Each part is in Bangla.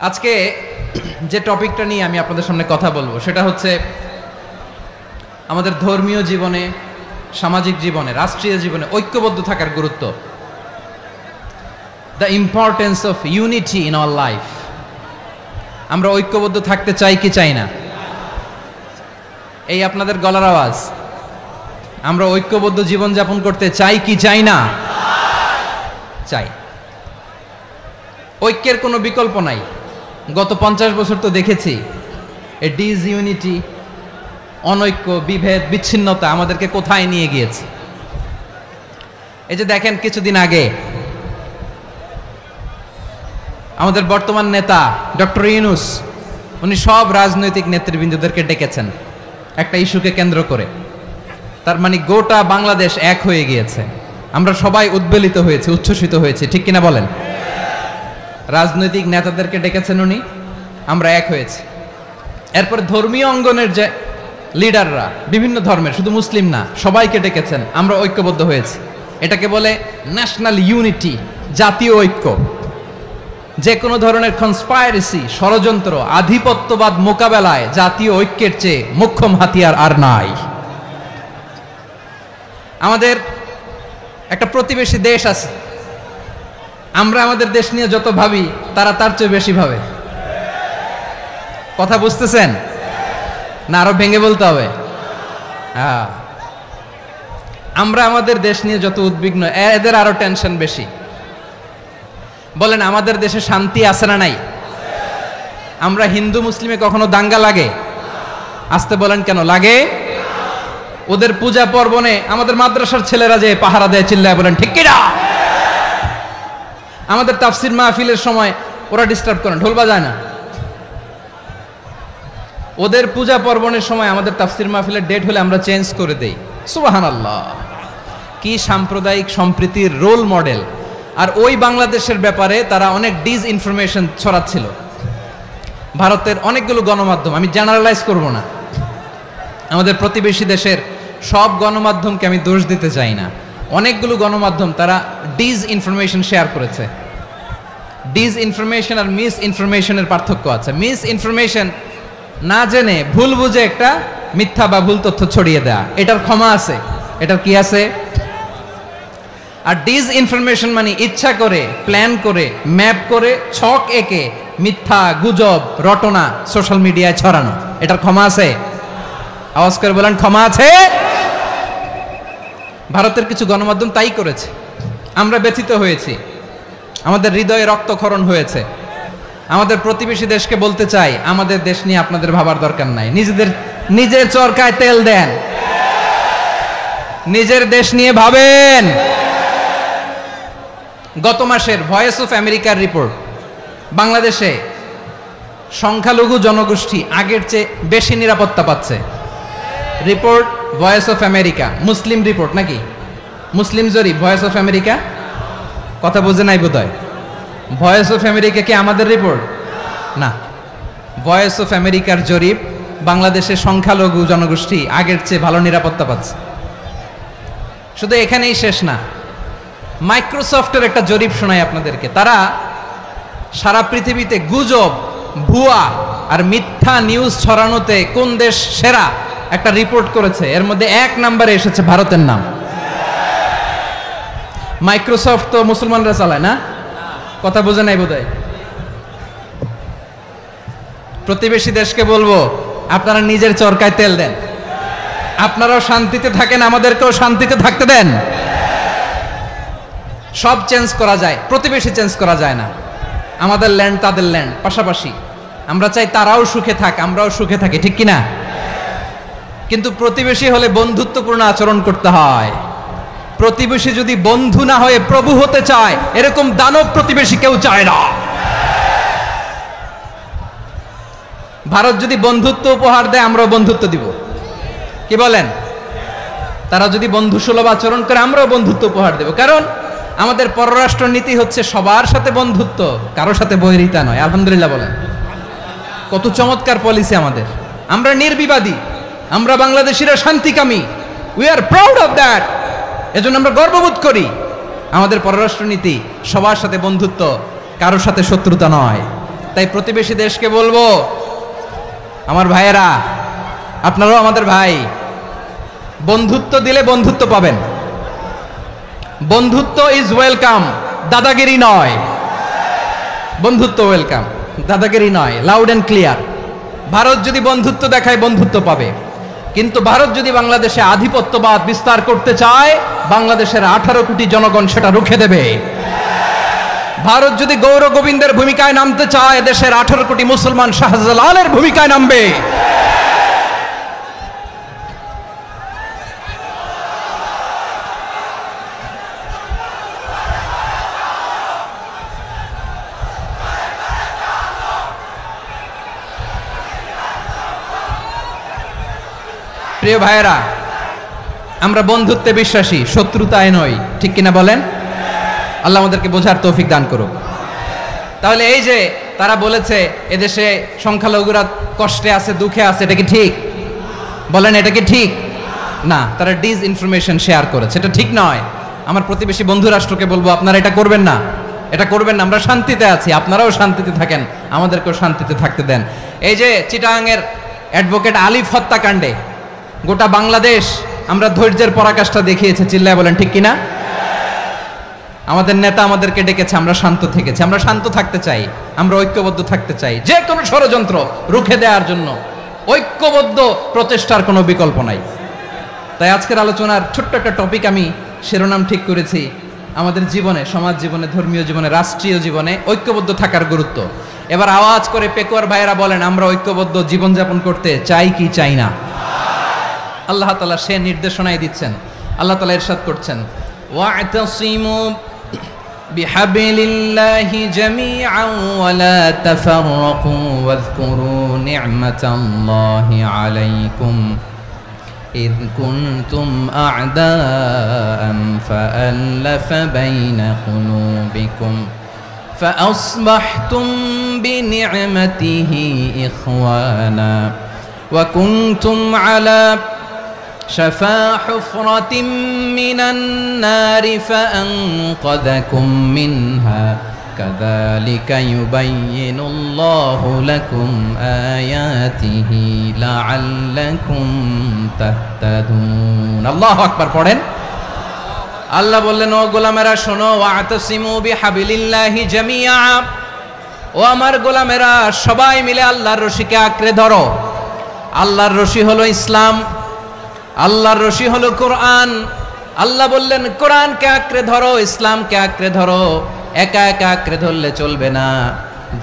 আজকে যে টপিকটা নিয়ে আমি আপনাদের সামনে কথা বলবো সেটা হচ্ছে আমাদের ধর্মীয় জীবনে, সামাজিক জীবনে, রাষ্ট্রীয় জীবনে ঐক্যবদ্ধ থাকার গুরুত্ব। The importance of unity in our life. আমরা ঐক্যবদ্ধ থাকতে চাই কি চাই না? এই আপনাদের গলার আওয়াজ। আমরা ঐক্যবদ্ধ জীবনযাপন করতে চাই কি চাই না? চাই। ঐক্যের কোনো বিকল্প নাই। গত 50 বছর তো দেখেছি এ ডিসইউনিটি, অনৈক্য, বিভেদ, বিচ্ছিন্নতা আমাদেরকে কোথায় নিয়ে গিয়েছে। এই যে দেখেন, কিছুদিন আগে আমাদের বর্তমান নেতা ডক্টর ইউনূস, উনি সব রাজনৈতিক নেতৃবৃন্দদেরকে ডেকেছেন একটা ইস্যুকে কেন্দ্র করে। তার মানে গোটা বাংলাদেশ এক হয়ে গিয়েছে। আমরা সবাই উদ্বেলিত হয়েছি, উচ্ছ্বসিত হয়েছি, ঠিক কিনা বলেন? রাজনৈতিক নেতাদেরকে ডেকেছেন উনি, আমরা এক হয়েছি। এরপর ধর্মীয় অঙ্গনের যে লিডাররা, বিভিন্ন ধর্মের, শুধু মুসলিম না, সবাইকে ডেকেছেন, আমরা ঐক্যবদ্ধ হয়েছি। এটাকে বলে ন্যাশনাল ইউনিটি, জাতীয় ঐক্য। যে কোনো ধরনের কনস্পাইরেসি, ষড়যন্ত্র, আধিপত্যবাদ মোকাবেলায় জাতীয় ঐক্যের চেয়ে মোক্ষম হাতিয়ার আর নাই। আমাদের একটা প্রতিবেশী দেশ আছে, আমরা আমাদের দেশ নিয়ে যত ভাবি তারা তার চেয়ে বেশি ভাবে। কথা বুঝতেছেন না? আরো ভেঙে বলতে হবে। হ্যাঁ, আমরা আমাদের দেশ নিয়ে যত উদ্বিগ্ন, এদের আরো টেনশন বেশি। বলেন, আমাদের দেশে শান্তি আছে না নাই? আমরা হিন্দু মুসলিমে কখনো দাঙ্গা লাগে? আসতে বলেন, কেন লাগে? ওদের পূজা পার্বণে আমাদের মাদ্রাসার ছেলেরা যে পাহারা দেয়, চিল্লায় বলেন ঠিক কিনা? আমাদের তাফসির মাহফিলের সময় ওরা ডিস্টার্ব করেন, ঢোল বাজায় না। ওদের পূজা পার্বণের সময় আমাদের তাফসির মাহফিলের ডেট হলে আমরা চেঞ্জ করে দেই। সুবহানাল্লাহ! কি সাম্প্রদায়িক সম্প্রীতির রোল মডেল। আর ওই বাংলাদেশের ব্যাপারে তারা অনেক ডিসইনফরমেশন ছড়াচ্ছিল। ভারতের অনেকগুলো গণমাধ্যম, আমি জেনারেলাইজ করব না, আমাদের প্রতিবেশী দেশের সব গণমাধ্যমকে আমি দোষ দিতে চাই না। অনেকগুলো গণমাধ্যম তারা ডিসইনফরমেশন শেয়ার করেছে। ডিসইনফরমেশন আর মিস ইনফরমেশনের পার্থক্য আছে। মিস ইনফরমেশন না জেনে ভুল বুঝে একটা মিথ্যা বা ভুল তথ্য ছড়িয়ে দেয়া, এটার ক্ষমা আছে, এটার কি আছে? আর ডিসইনফরমেশন মানে ইচ্ছা করে, প্ল্যান করে, ম্যাপ করে, ছক এঁকে মিথ্যা, গুজব, রটনা সোশ্যাল মিডিয়ায় ছড়ানো, এটার ক্ষমা আছে? আওয়াজ করে বলেন, ক্ষমা আছে? ভারতের কিছু গণমাধ্যম তাই করেছে। আমরা ব্যথিত হয়েছি, আমাদের হৃদয়ে রক্তক্ষরণ হয়েছে। আমাদের প্রতিবেশী দেশকে বলতে চাই, আমাদের দেশ নিয়ে আপনাদের ভাবার দরকার নাই। নিজের চরকায় তেল দেন, নিজের দেশ নিয়ে ভাবেন। গত মাসের ভয়েস অফ আমেরিকার রিপোর্ট, বাংলাদেশে সংখ্যালঘু জনগোষ্ঠী আগের চেয়ে বেশি নিরাপত্তা পাচ্ছে। Report voice of America, Muslim report নাকি? মুসলিম জরিপ, ভয়েস অফ আমেরিকা। কথা বুঝে নাই বোধহয়। ভয়েস অফ আমেরিকা কি আমাদের রিপোর্ট? না, ভয়েস অফ আমেরিকার জরিপ, বাংলাদেশের সংখ্যালঘু জনগোষ্ঠী আগের চেয়ে ভালো নিরাপত্তা পাচ্ছে। শুধু এখানেই শেষ না, মাইক্রোসফটের একটা জরিপ শোনাই আপনাদেরকে। তারা সারা পৃথিবীতে গুজব, ভুয়া আর মিথ্যা নিউজ ছড়ানোতে কোন দেশ সেরা একটা রিপোর্ট করেছে। এর মধ্যে 1 নম্বরে এসেছে ভারতের নাম। মাইক্রোসফট তো মুসলমানরা চালায় না? কথা বোঝে নাই বোধহয়। প্রতিবেশী দেশকে বলবো, আপনারা নিজের চরকায় তেল দেন, আপনারাও শান্তিতে থাকেন, আমাদেরকেও শান্তিতে থাকতে দেন। সব চেঞ্জ করা যায়, প্রতিবেশী চেঞ্জ করা যায় না। আমাদের ল্যান্ড তাদের ল্যান্ড, পাশাপাশি। আমরা চাই তারাও সুখে থাক, আমরাও সুখে থাকি, ঠিক কিনা? কিন্তু প্রতিবেশী হলে বন্ধুত্বপূর্ণ আচরণ করতে হয়। প্রতিবেশী যদি বন্ধু না হয়ে প্রভু হতে চায়, এরকম দানব প্রতিবেশী কেউ চায় না। ভারত যদি বন্ধুত্ব উপহার দেয়, আমরাও বন্ধুত্ব দিব, কি বলেন? তারা যদি বন্ধুসুলভ আচরণ করে, আমরাও বন্ধুত্ব উপহার দেব। কারণ আমাদের পররাষ্ট্র নীতি হচ্ছে সবার সাথে বন্ধুত্ব, কারো সাথে বৈরিতা নয়। আলহামদুলিল্লাহ বলেন, কত চমৎকার পলিসি আমাদের। আমরা নির্বিবাদী, আমরা বাংলাদেশিরা শান্তিকামী। We are proud of that. এজন্য আমরা গর্ববোধ করি। আমাদের পররাষ্ট্র নীতি সবার সাথে বন্ধুত্ব, কারোর সাথে শত্রুতা নয়। তাই প্রতিবেশী দেশকে বলবো, আমার ভাইয়েরা, আপনারাও আমাদের ভাই, বন্ধুত্ব দিলে বন্ধুত্ব পাবেন। বন্ধুত্ব ইজ ওয়েলকাম, দাদাগিরি নয়। বন্ধুত্ব ওয়েলকাম, দাদাগিরি নয়, লাউড এন্ড ক্লিয়ার। ভারত যদি বন্ধুত্ব দেখায় বন্ধুত্ব পাবে, কিন্তু ভারত যদি বাংলাদেশে আধিপত্যবাদ বিস্তার করতে চায়, বাংলাদেশের 18 কোটি জনগণ সেটা রুখে দেবে। ভারত যদি গৌর গোবিন্দের ভূমিকায় নামতে চায়, দেশের 18 কোটি মুসলমান শাহজালালের ভূমিকায় নামবে। প্রিয় ভাইয়েরা, আমরা বন্ধুত্বে বিশ্বাসী, শত্রুতায় নয়, ঠিক কিনা বলেন? আল্লাহ আমাদেরকে বোঝার তৌফিক দান করুক। তাহলে এই যে তারা বলেছে এদেশে সংখ্যালঘুরা কষ্টে আছে, দুঃখে আছে, এটা কি ঠিক? বলেন, এটা কি ঠিক? না, তারা ডিস ইনফরমেশন শেয়ার করেছে, এটা ঠিক নয়। আমার প্রতিবেশী বন্ধু রাষ্ট্রকে বলবো, আপনারা এটা করবেন না, এটা করবেন না। আমরা শান্তিতে আছি, আপনারাও শান্তিতে থাকেন, আমাদেরকেও শান্তিতে থাকতে দেন। এই যে চিটাগাংয়ের অ্যাডভোকেট আলিফ হত্যাকাণ্ডে গোটা বাংলাদেশ আমরা ধৈর্যের পরাকাষ্ঠা দেখিয়েছে, চিল্লায় বলেন ঠিক কিনা? আমাদের নেতা আমাদেরকে ডেকেছে, আমরা শান্ত থেকেছি। আমরা শান্ত থাকতে চাই, আমরা ঐক্যবদ্ধ থাকতে চাই। যে কোনো ষড়যন্ত্র রুখে দেওয়ার জন্য ঐক্যবদ্ধ প্রচেষ্টার কোনো বিকল্প নাই। তাই আজকের আলোচনার ছোট্ট একটা টপিক আমি শিরোনাম ঠিক করেছি, আমাদের জীবনে, সমাজ জীবনে, ধর্মীয় জীবনে, রাষ্ট্রীয় জীবনে ঐক্যবদ্ধ থাকার গুরুত্ব। এবার আওয়াজ করে পেকুয়ার ভাইয়েরা বলেন, আমরা ঐক্যবদ্ধ জীবনযাপন করতে চাই কি চাই না? আল্লাহ তাআলা সে নির্দেশনাই দিচ্ছেন। আল্লাহ তাআলা ইরশাদ করছেন, ওয়া'তাসিমু বিহাবলিল্লাহি জামিআন ওয়া লা তাফাররাকু ওয়াযকুরু নি'মাতাল্লাহি আলাইকুম إذ كنتم أعداء فألف بين قلوبكم فأصبحتم بنعمته إخوانا وكنتم على شفا حفرة من النار فأنقذكم منها كذلك يبين الله لكم آياته لعلكم تهتدون الله أكبر পড়েন। আল্লাহ বললেন, ও গোলামেরা শোনো, ওয়া'তাসিমু বিহাবলিল্লাহি জামিআ, ও আমার গোলামেরা সবাই মিলে আল্লাহর রশিকে আঁকড়ে ধরো। আল্লাহর রশি হলো ইসলাম, আল্লাহর রশি হলো কোরআন। আল্লাহ বললেন, কোরআনকে আঁকড়ে ধরো, ইসলামকে আঁকড়ে ধরো। একা একা আঁকড়ে ধরলে চলবে না,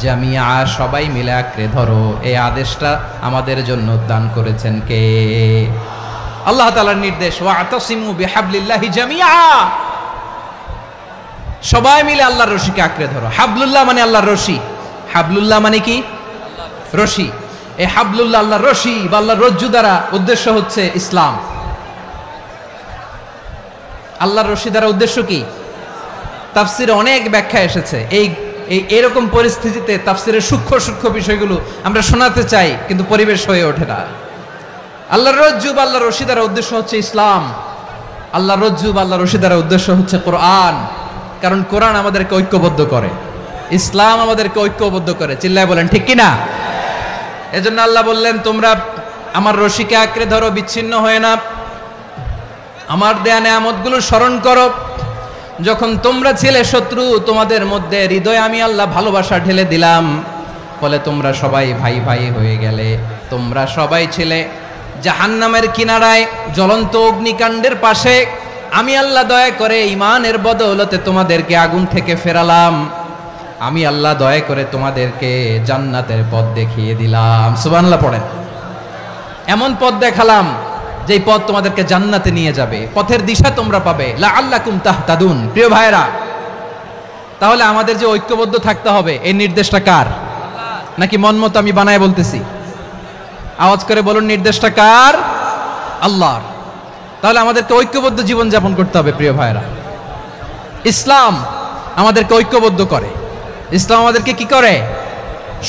জামিয়া, সবাই মিলে আঁকড়ে ধরো। এই আদেশটা আমাদের জন্য দান করেছেন কে? আল্লাহ তাআলার নির্দেশ, ওয়া'তাসিমু বিহাবলিল্লাহি জামিআ, সবাই মিলে আল্লাহর রশিকে আঁকড়ে ধরো। হাবলুল্লাহ মানে আল্লাহর রশি, হাবলুল্লাহ মানে কি? রশি। এই হাবলুল্লাহ, আল্লাহর রশি বা আল্লাহর রজ্জু দ্বারা উদ্দেশ্য হচ্ছে ইসলাম। আল্লাহর রশি দ্বারা উদ্দেশ্য কি? তাফসিরে অনেক ব্যাখ্যা এসেছে। এরকম পরিস্থিতিতে তাফসিরের সূক্ষ্ম সূক্ষ্ম বিষয়গুলো আমরা শোনাতে চাই, কিন্তু পরিবেশ হয়ে ওঠে না। আল্লাহর রজ্জু বা আল্লাহর রশি দ্বারা উদ্দেশ্য হচ্ছে ইসলাম। আল্লাহর রজ্জু বা আল্লাহর রশি দ্বারা উদ্দেশ্য হচ্ছে কোরআন, কারণ কোরআন আমাদেরকে ঐক্যবদ্ধ করে, ইসলাম আমাদেরকে ঐক্যবদ্ধ করে। চিল্লায় বলেন ঠিক কিনা? এজন্য আল্লাহ বললেন, তোমরা আমার রশিকে আঁকড়ে ধরো, বিচ্ছিন্ন হয়ে না। আমার দেয়া নেয়ামতগুলো স্মরণ করো। যখন তোমরা ছিলে শত্রু, তোমাদের মধ্যে হৃদয়ে আমি আল্লাহ ভালোবাসা ঢেলে দিলাম, ফলে তোমরা সবাই ভাই ভাই হয়ে গেলে। তোমরা সবাই ছিলে জাহান্নামের কিনারায়, জ্বলন্ত অগ্নিকাণ্ডের পাশে। আমি আল্লাহ দয়া করে ঈমানের বদৌলতে তোমাদেরকে আগুন থেকে ফেরালাম। আমি আল্লাহ দয়া করে তোমাদেরকে জান্নাতের পথ দেখিয়ে দিলাম। সুবহানাল্লাহ পড়েন। এমন পথ দেখালাম যেই পথ তোমাদেরকে জান্নাতে নিয়ে যাবে, পথের দিশা তোমরা পাবে। লাআল্লাকুম তাহতাদুন। প্রিয় ভাইরা, তাহলে আমাদের যে ঐক্যবদ্ধ থাকতে হবে, এই নির্দেশটা কার? নাকি মন মতো আমি বানায় বলতেছি? আওয়াজ করে বলুন, নির্দেশটা কার? আল্লাহর। তাহলে আমাদেরকে ঐক্যবদ্ধ জীবন যাপন করতে হবে। প্রিয় ভাইরা, ইসলাম আমাদেরকে ঐক্যবদ্ধ করে। ইসলাম আমাদেরকে কি করে?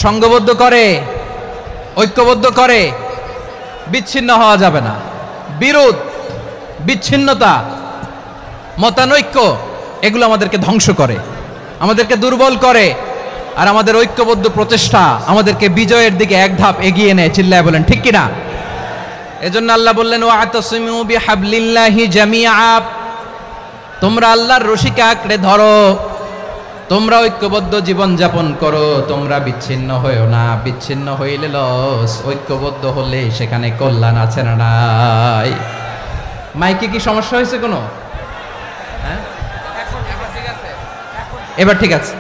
সংঘবদ্ধ করে, ঐক্যবদ্ধ করে। বিচ্ছিন্ন হওয়া যাবে না। বিরোধ, বিচ্ছিন্নতা, মতানৈক্য, এগুলো আমাদেরকে ধ্বংস করে, আমাদেরকে দুর্বল করে। আর আমাদের ঐক্যবদ্ধ প্রচেষ্টা আমাদেরকে বিজয়ের দিকে এক ধাপ এগিয়ে নেয়। চিল্লায় বলেন ঠিক কিনা? এজন্য আল্লাহ বললেন ওয়াতাসিমু বিহাবলিল্লাহি জামিআ, তোমরা আল্লাহর রশিকে আঁকড়ে ধরো, তোমরা ঐক্যবদ্ধ জীবন যাপন করো, তোমরা বিচ্ছিন্ন হইও না। বিচ্ছিন্ন হইলে লস, ঐক্যবদ্ধ হলে সেখানে কল্যাণ আছে না নাই? মাইকে কি সমস্যা হয়েছে কোনো? হ্যাঁ, এবার ঠিক আছে।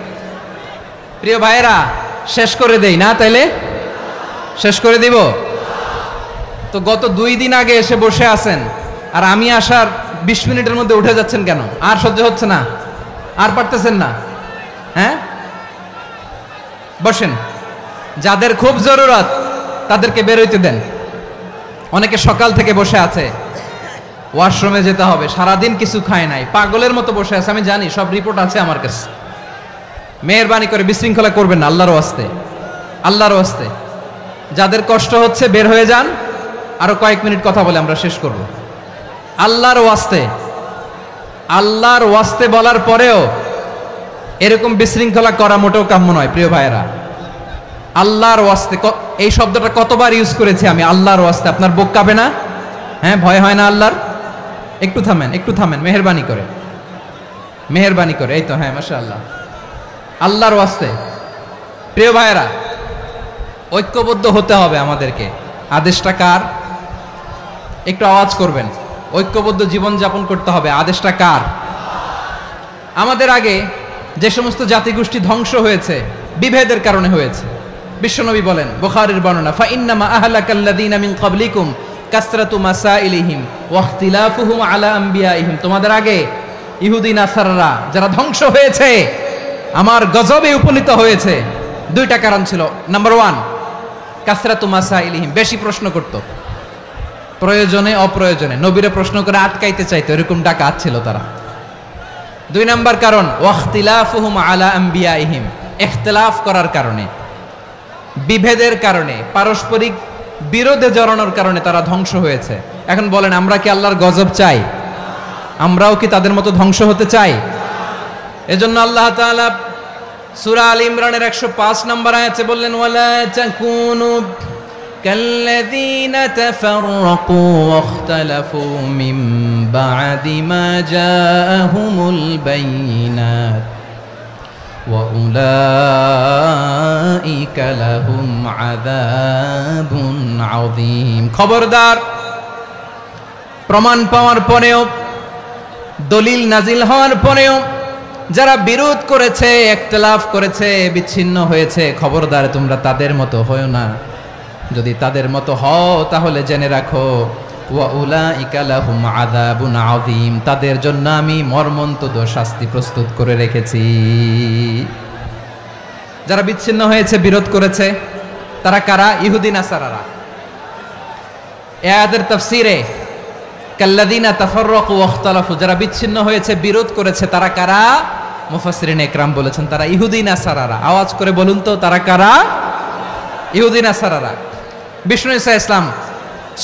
প্রিয় ভাইয়েরা, শেষ করে দেই না? তাইলে শেষ করে দিব তো। গত 2 দিন আগে এসে বসে আছেন, আর আমি আসার 20 মিনিটের মধ্যে উঠে যাচ্ছেন কেন? আর সহ্য হচ্ছে না? আর পারতেছেন না? হ্যাঁ, বসেন। যাদের খুব জরুরত তাদেরকে বের হইতে দেন। অনেকে সকাল থেকে বসে আছে, ওয়াশরুমে যেতে হবে, সারাদিন কিছু খায় নাই, পাগলের মতো বসে আছে। আমি জানি, সব রিপোর্ট আছে আমার কাছে। মেহেরবানি করে বিশৃঙ্খলা করবেন না, আল্লাহর ওয়াস্তে, আল্লাহর ওয়াস্তে। যাদের কষ্ট হচ্ছে বের হয়ে যান। আরো কয়েক মিনিট কথা বলে আমরা শেষ করব। আল্লাহর ওয়াস্তে, আল্লাহর ওয়াস্তে বলার পরেও এরকম বিশৃঙ্খলা করা মোটেও কাম্য নয়। প্রিয় ভাইয়েরা, আল্লাহর ওয়াস্তে, এই শব্দটা কতবার ইউজ করেছি আমি, আল্লাহর ওয়াস্তে। আপনার বুক কাঁপে না? হ্যাঁ, ভয় হয় না আল্লাহর? একটু থামেন, একটু থামেন, মেহেরবানি করে, মেহেরবানি করে। এই তো, হ্যাঁ, মাশাআল্লাহ। আল্লাহর ওয়াস্তে প্রিয় ভাইয়েরা, ঐক্যবদ্ধ হতে হবে আমাদেরকে। আদেশটা কার? একটু আওয়াজ করবেন। ঐক্যবদ্ধ জীবন যাপন করতে হবে, আদেশটা কার? আমাদের আগে যে সমস্ত জাতিগোষ্ঠী ধ্বংস হয়েছে বিভেদের কারণে হয়েছে। বিশ্বনবী বলেন, বুখারীর বর্ণনা, ফা ইন্নামা আহলাকাল্লাযীনা মিন ক্বাবলিকুম কাসরাতু মাসাইলিহিম ওয়া ইখতিলাফুহুম আলা আম্বিয়াইহিম। তোমাদের আগে ইহুদি নাসারারা যারা ধ্বংস হয়েছে, আমার গজবে উপনীত হয়েছে, 2টা কারণ ছিল। নাম্বার 1, কাসরাতু মাসাইলিহিম, বেশি প্রশ্ন করত, প্রয়োজনে অপ্রয়োজনে নবীরে প্রশ্ন করে আটকাইতে চাইতো, এরকম ডাকাত ছিল তারা। 2 নাম্বার কারণ, ওয়াখতিলাফুহুম আলা আম্বিয়াইহিম, ইখতিলাফ করার কারণে, বিভেদের কারণে, পারস্পরিক বিরোধে জড়ানোর কারণে তারা ধ্বংস হয়েছে। এখন বলেন, আমরা কি আল্লাহর গজব চাই? আমরাও কি তাদের মতো ধ্বংস হতে চাই? এজন্য আল্লাহ তাআলা সূরা আল ইমরানের 105 নম্বর আয়াতে বললেন, ওয়ালা তাকুনু কাল্লাযীনা তাফাররাকু ওয়াখতালাফু মিন বা'দি মা জাআহুমুল বাইয়িনাত ওয়া উলাইকা লাহুম আযাবুন আযীম। খবরদার, প্রমাণ পাওয়ার পরেও, দলিল নাজিল হওয়ার পরেও যারা বিরোধ করেছে, ইখতিলাফ করেছে, বিচ্ছিন্ন হয়েছে, খবরদার তোমরা তাদের মতো হয়ো না। যদি তাদের মতো হও তাহলে জেনে রাখো, ওয়া উলাইকা লাহুম আযাবুন আযীম, তাদের জন্য আমি মর্মন্তুদ শাস্তি প্রস্তুত করে রেখেছি। যারা বিচ্ছিন্ন হয়েছে, বিরোধ করেছে, তারা কারা? ইহুদি নাসারারা। এই আয়াতের তাফসীরে কাল্লাযীনা তাফাররাকু ওয়াখতালাফু, যারা বিচ্ছিন্ন হয়েছে, বিরোধ করেছে, তারা কারা? মুফাসসিরিন ইকরাম বলেছেন তারা ইহুদি নাসারারা। আওয়াজ করে বলুন তো, তারা কারা? ইহুদি নাসারারা। বিষ্ণু ঈসা ইসলাম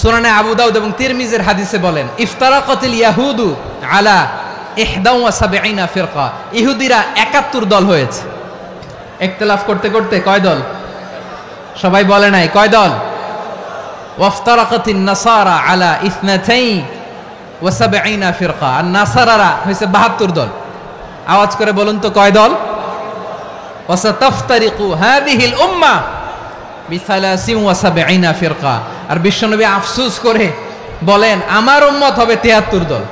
সুনানে আবু দাউদ এবং তিরমিজির হাদিসে বলেন, ইফতারাকাতিল ইয়াহুদু আলা 71 ফিরকা, ইহুদিরা 71 দল হয়েছে। ইখতিলাফ করতে করতে কয় দল? সবাই বলে নাই, কয় দল? ওয়াফতারাকাতিন নাসারা আলা 72 ফিরকা, আর নাসারারা হয়েছে 72 দল। আওয়াজ করে বলুন তো, কয় দল? ওয়াসাতাফতারিকু হাযিহিল উম্মাহ বি73 ফিরকা। আর বিশ্বনবী আফসোস করে বলেন, আমার উম্মত হবে 73 দল।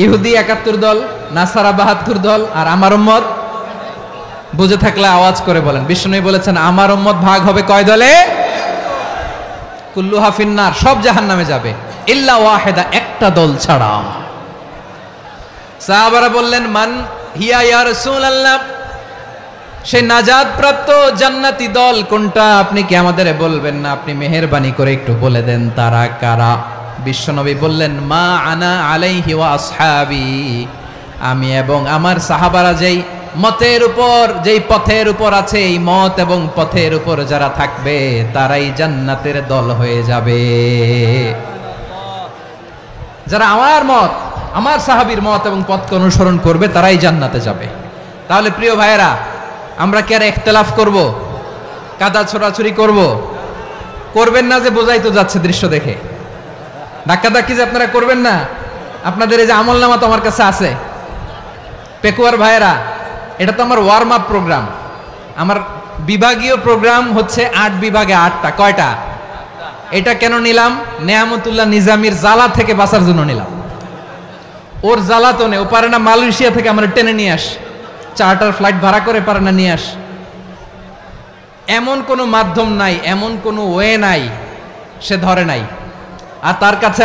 ইহুদি 71 দল, নাসারা 72 দল, আর আমার উম্মত, বুঝে থাকলে আওয়াজ করে বলেন। বিশ্বনবী বলেছেন, আমার উম্মত ভাগ হবে কয় দলে? কুল্লুহা ফিন্নার, সব জাহান্নামে যাবে, ইল্লা ওয়াহিদা, একটা দল ছাড়া। সাহাবারা বললেন, মান হিয়া ইয়া রাসূলুল্লাহ, সেই নাজাত প্রাপ্ত জান্নাতি দল কোনটা? আপনি কি আমাদের বলবেন না? আপনি মেহেরবানি করে একটু বলে দেন তারা কারা। বিশ্বনবী বললেন, মা আনা আলাইহি ওয়া আসহাবি, আমি এবং আমার সাহাবারা যেই মতের উপর, যেই পথের উপর আছে, এই মত এবং পথের উপর যারা থাকবে তারাই জান্নাতের দল হয়ে যাবে। যারা আমার মত, আমার সাহাবীর মত এবং পথকে অনুসরণ করবে তারাই জান্নাতে যাবে। তাহলে প্রিয় ভাইয়েরা, আমরা কি আর ইখতিলাফ করব, কাদা ছোড়াছুরি করব? করবেন না যে বোঝাই তো যাচ্ছে দৃশ্য দেখে। ধাক্কাধাক্কি যে আপনারা করবেন না, আপনাদের এই যে আমলনামা তো আমার কাছে আছে। পেকুয়ার ভাইয়েরা, এটা তো আমার ওয়ার্ম আপ প্রোগ্রাম। আমার বিভাগীয় প্রোগ্রাম হচ্ছে 8 বিভাগে 8টা। কয়টা? এটা কেন নিলাম? নেয়ামতুল্লাহ নিজামীর জ্বালা থেকে বাঁচার জন্য নিলাম। ওর জ্বালাতনে ও পারে না মালয়েশিয়া থেকে আমরা টেনে নিয়ে আস, চার্টার ফ্লাইট ভাড়া করে পারে না নিয়ে আস। এমন কোনো মাধ্যম নাই, এমন কোনো ওয়ে নাই সে ধরে নাই। আর তার কাছে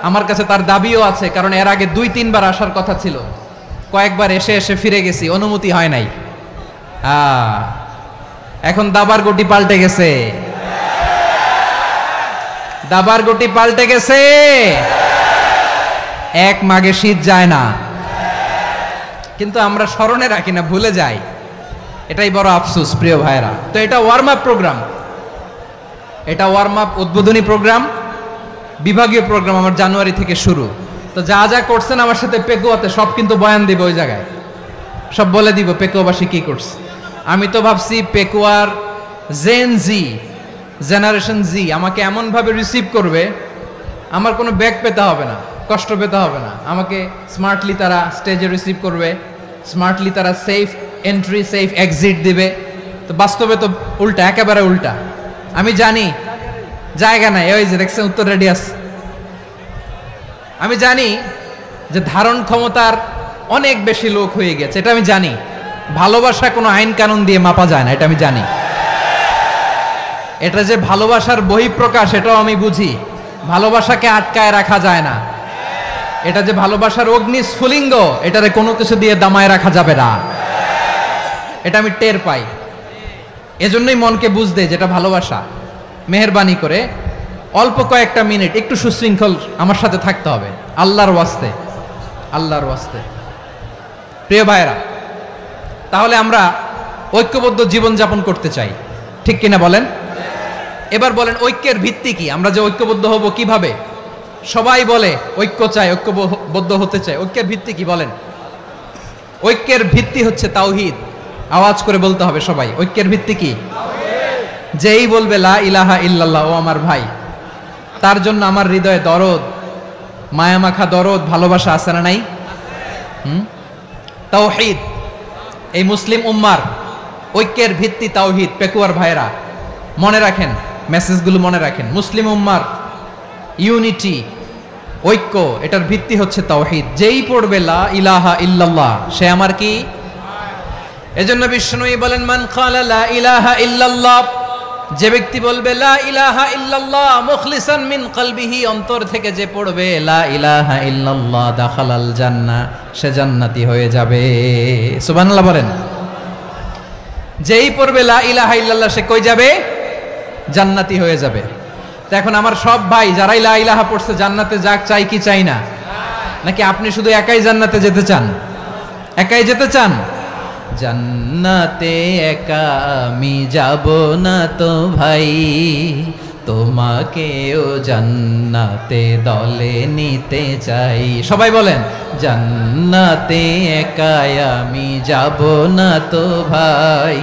আমার কাছে তার দাবিও আছে, কারণ এর আগে 2-3 বার আসার কথা ছিল, কয়েকবার এসে এসে ফিরে গেছি, অনুমতি হয় নাই। এখন দাবার গটি পাল্টে গেছে, দাবার গটি পাল্টে গেছে। এক মাঘে শীত যায় না, কিন্তু আমরা স্মরণে রাখি না, ভুলে যাই। এটাই বড় আফসোস প্রিয় ভাইরা। তো এটা ওয়ার্ম আপ প্রোগ্রাম, এটা ওয়ার্ম আপ উদ্বোধনী প্রোগ্রাম, বিভাগীয় প্রোগ্রাম আমার জানুয়ারি থেকে শুরু। তো যা যা করছেন আমার সাথে পেকুয়াতে সব কিন্তু বয়ান দিব, ওই জায়গায় সব বলে দিব পেকুয়াবাসী কি করছে। আমি তো ভাবছি পেকুয়ার জেনারেশন জি আমাকে এমনভাবে রিসিভ করবে, আমার কোনো ব্যাক পেতে হবে না, কষ্ট পেতে হবে না। আমাকে স্মার্টলি তারা স্টেজে রিসিভ করবে, স্মার্টলি তারা সেফ এন্ট্রি সেফ এক্সিট দিবে। তো বাস্তবে তো উল্টা, একেবারে উল্টা। আমি জানি জায়গা নাই, ওই যে দেখছেন উত্তর রেডিয়াস। আমি জানি যে ধারণ ক্ষমতার অনেক বেশি লোক হয়ে গেছে, এটা আমি জানি। ভালোবাসা কোনো আইন কানুন দিয়ে মাপা যায় না, এটা আমি জানি। এটা যে ভালোবাসার বহিঃপ্রকাশ এটাও আমি বুঝি। ভালোবাসাকে আটকায় রাখা যায় না। এটা যে ভালোবাসার অগ্নি স্ফুলিঙ্গ, এটারে কোনো কিছু দিয়ে দামায় রাখা যাবে না, এটা আমি টের পাই। এজন্যই মনকে বুঝতে যেটা ভালোবাসা। মেহেরবানি করে অল্প কয়েকটা মিনিট একটু সুশৃঙ্খল আমার সাথে থাকতে হবে, আল্লাহর ওয়াস্তে, আল্লাহর ওয়াস্তে। প্রিয় ভাইরা, তাহলে আমরা ঐক্যবদ্ধ জীবনযাপন করতে চাই, ঠিক কিনা বলেন? এবার বলেন ঐক্যের ভিত্তি কি? আমরা যে ঐক্যবদ্ধ হব কিভাবে? সবাই বলে ঐক্য চাই, ঐক্যবদ্ধ হতে চাই। ঐক্যের ভিত্তি কি বলেন? ঐক্যের ভিত্তি হচ্ছে তাওহীদ। আওয়াজ করে বলতে হবে সবাই, ঐক্যের ভিত্তি কি? যেই বলবে লা ইলাহা ইল্লাল্লাহ, ও আমার ভাই, তার জন্য আমার হৃদয়ে দরদ, মায়ামাখা দরদ, ভালোবাসা আছে না নাই? তাওহীদ। এই মুসলিম উম্মার ঐক্যের ভিত্তি তাওহীদ। পেকুয়ার ভাইরা মনে রাখেন, মেসেজগুলো মনে রাখেন। মুসলিম উম্মার ইউনিটি, ঐক্য, এটার ভিত্তি হচ্ছে তাওহীদ। যেই পড়বে লা ইলাহা ইল্লাল্লাহ সে আমার কি? এজন্য বিষ্ণুই বলেন মান ক্বালা লা ইলাহা ইল্লাল্লাহ, যে ব্যক্তি বলবে লা ইলাহা ইল্লাল্লাহ মুখলিসান মিন কলবিহি, অন্তর থেকে যে পড়বে লা ইলাহা ইল্লাল্লাহ, দাখালাল জান্নাহ, সে জান্নাতি হয়ে যাবে। সুবহানাল্লাহ বলেন। যেই পড়বে লা ইলাহা ইল্লাল্লাহ সে কই যাবে? জান্নাতি হয়ে যাবে। তো এখন আমার সব ভাই যারাই লা ইলাহা পড়ছে জান্নাতে যাক, চাই কি চাই না? নাকি আপনি শুধু একাই জান্নাতে যেতে চান? একাই যেতে চান? জান্নাতে একা আমি যাব না তো ভাই, তোমাকেও জান্নাতে দলে নিতে চাই। সবাই বলেন জান্নাতে একা আমি যাব না তো ভাই,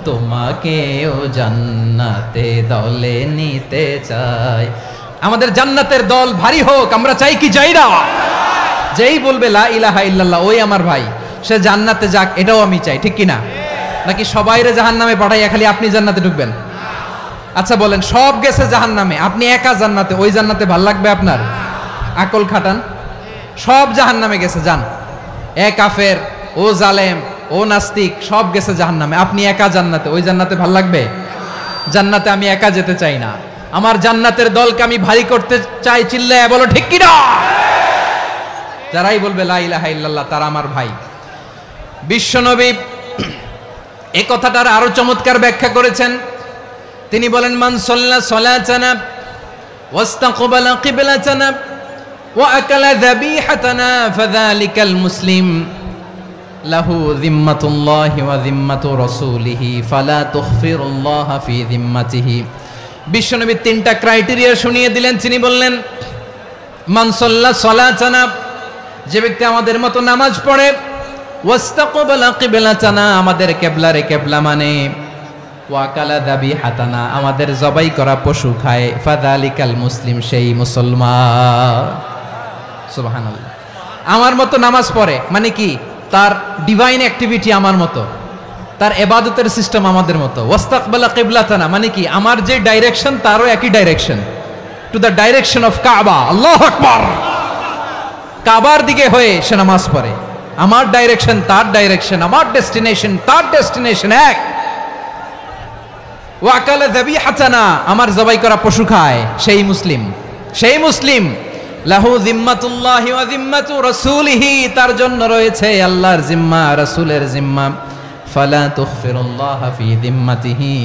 তোমাকেও জান্নাতে দলে নিতে চাই। আমাদের জান্নাতের দল ভারী হোক, আমরা চাই কি চাই না? যেই বলবে লা ইলাহা ইল্লাল্লাহ ওই আমার ভাই, সে জান্নাতে যাক, এটাও আমি চাই, ঠিক কিনা? নাকি সবাইরে জাহান্নামে পাঠাইয়া খালি আপনি জান্নাতে ঢুকবেন? আচ্ছা বলেন, সব গেছে জাহান্নামে, আপনি একা জান্নাতে, ওই জান্নাতে ভাল লাগবে আপনার? আকল খাটান। সব জাহান্নামে গেছে, যান। এ কাফের, ও জালেম, ও নাস্তিক, সব গেছে জাহান্নামে, আপনি একা জান্নাতে, ওই জান্নাতে ভাল লাগবে? জান্নাতে আমি একা যেতে চাই না, আমার জান্নাতের দলকে আমি ভারী করতে চাই। চিল্লায় বলো ঠিক কিনা? যারাই বলবে লা ইলাহা ইল্লাল্লাহ তারা আমার ভাই। বিশ্বনবী এই কথাটার আরো চমৎকার ব্যাখ্যা করেছেন। তিনি বলেন মান সাল্লা সালাতানা ওয়াস্তাকবালা কিবলাতানা ওয়া আকালা যাবিহাতানা ফাযালিকাল মুসলিম লাহু যিম্মাতুল্লাহি ওয়া যিম্মাতু রাসূলিহি ফালা তুখফিরুল্লাহা ফি যিম্মাতিহি। বিশ্বনবী তিনটা ক্রাইটেরিয়া শুনিয়ে দিলেন। তিনি বললেন মান সাল্লা সালাতানা, যে ব্যক্তি আমাদের মতো নামাজ পড়ে, ওয়াস্তাকবালা কিবলাতানা, আমাদের কিবলারে কিবলা মানে, ওয়াকালা যাবিহাতানা, আমাদের জবাই করা পশু খায়, ফাযালিকাল মুসলিম, সেই মুসলমান। সুবহানাল্লাহ। আমার মতো নামাজ পড়ে মানে কি, তার ডিভাইন অ্যাক্টিভিটি আমার মতো, তার ইবাদতের সিস্টেম আমাদের মতো। ওয়াস্তাকবালা কিবলাতানা মানে কি, আমার যে ডাইরেকশন তারও একই direction, to the direction of কাবা। আল্লাহু আকবার। কাবার দিকে হয়ে সে নামাজ পড়ে। আমার ডাইরেকশন তার ডাইরেকশন, আমার ডেস্টিনেশন তার ডেস্টিনেশন এক। ওয়াকালা যাবিহাতানা, আমার জবাই করা পশু খায়, সেই মুসলিম, সেই মুসলিম। লাহু জিম্মাতুল্লাহি ওয়া জিম্মাতু রাসূলিহি, তার জন্য রয়েছে আল্লাহর জিম্মা, রাসূলের জিম্মা। ফালা তুখফিরুল্লাহা ফি জিম্মাতিহি,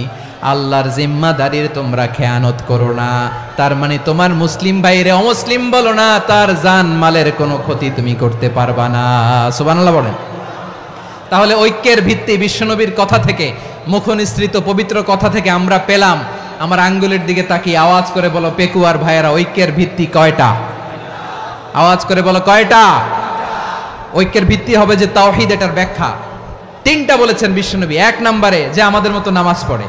আল্লাহর জিম্মাদারির তোমরা খেয়ানত করো না। তার মানে তোমার মুসলিম ভাইরে অমুসলিম বলো না, তার জান মালের কোনো ক্ষতি তুমি করতে পারবা না। সুবহানাল্লাহ বলেন। তাহলে ঐক্যের ভিত্তি বিশ্বনবীর কথা থেকে, মুখনিসৃত পবিত্র কথা থেকে আমরা পেলাম। আমার আঙ্গুলের দিকে তাকিয়ে আওয়াজ করে বলো পেকুয়ার ভাইয়েরা, ঐক্যের ভিত্তি কয়টা? আওয়াজ করে বলো কয়টা? ঐক্যের ভিত্তি হবে যে তাওহীদ, এটার ব্যাখ্যা তিনটা বলেছেন বিশ্বনবী। এক নম্বরে যে আমাদের মতো নামাজ পড়ে,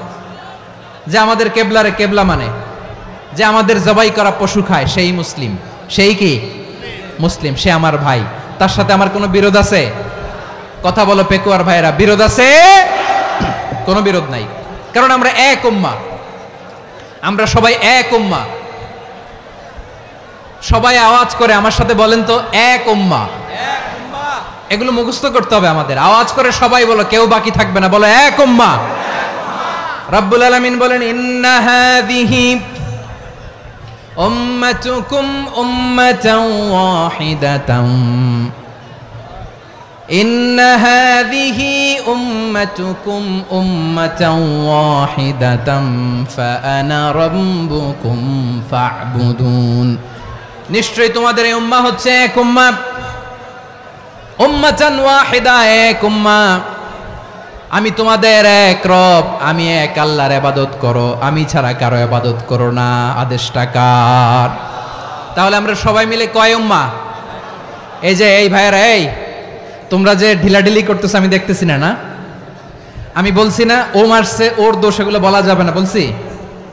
যে আমাদের কেবলারে কেবলা মানে, যে আমাদের জবাই করা পশু খায়, সেই মুসলিম। সেই কি মুসলিম, সে আমার ভাই, তার সাথে আমার কোনো বিরোধ আছে? কথা বলো পেকুয়ার ভাইরা, বিরোধ আছে? কোনো বিরোধ নাই, কারণ আমরা এক উম্মাহ, আমরা সবাই এক উম্মাহ। সবাই আওয়াজ করে আমার সাথে বলেন তো, এক উম্মাহ। এগুলো মুখস্থ করতে হবে আমাদের। আওয়াজ করে সবাই বলো, কেউ বাকি থাকবে না, বলো এক উম্মাহ। রব্বুল আলামিন বলেন, ইন্না হাযিহি উম্মাতুকুম উম্মাতান ওয়াহিদাতান, ইন্না হাযিহি উম্মাতুকুম উম্মাতান ওয়াহিদাতান ফাআনা রাব্বুকুম ফা'বুদুন, নিশ্চয়ই তোমাদের এই উম্মাহ হচ্ছে এক উম্মাহ। উম্মাতান ওয়াহিদা, এক উম্মাহ। আমি তোমাদের এক রব, আমি এক আল্লাহর ইবাদত করো, আমি ছাড়া কারো ইবাদত করো না। আদেশটা কার? তাহলে আমরা সবাই মিলে কয় উম্মাহ? এই যে এই ভাইয়েরা, এই তোমরা যে ঢিলাঢিলি করতেছো আমি দেখতেছি না, না আমি বলছি না ও মারছে, ওর দোষ, এগুলো বলা যাবে না বলছি?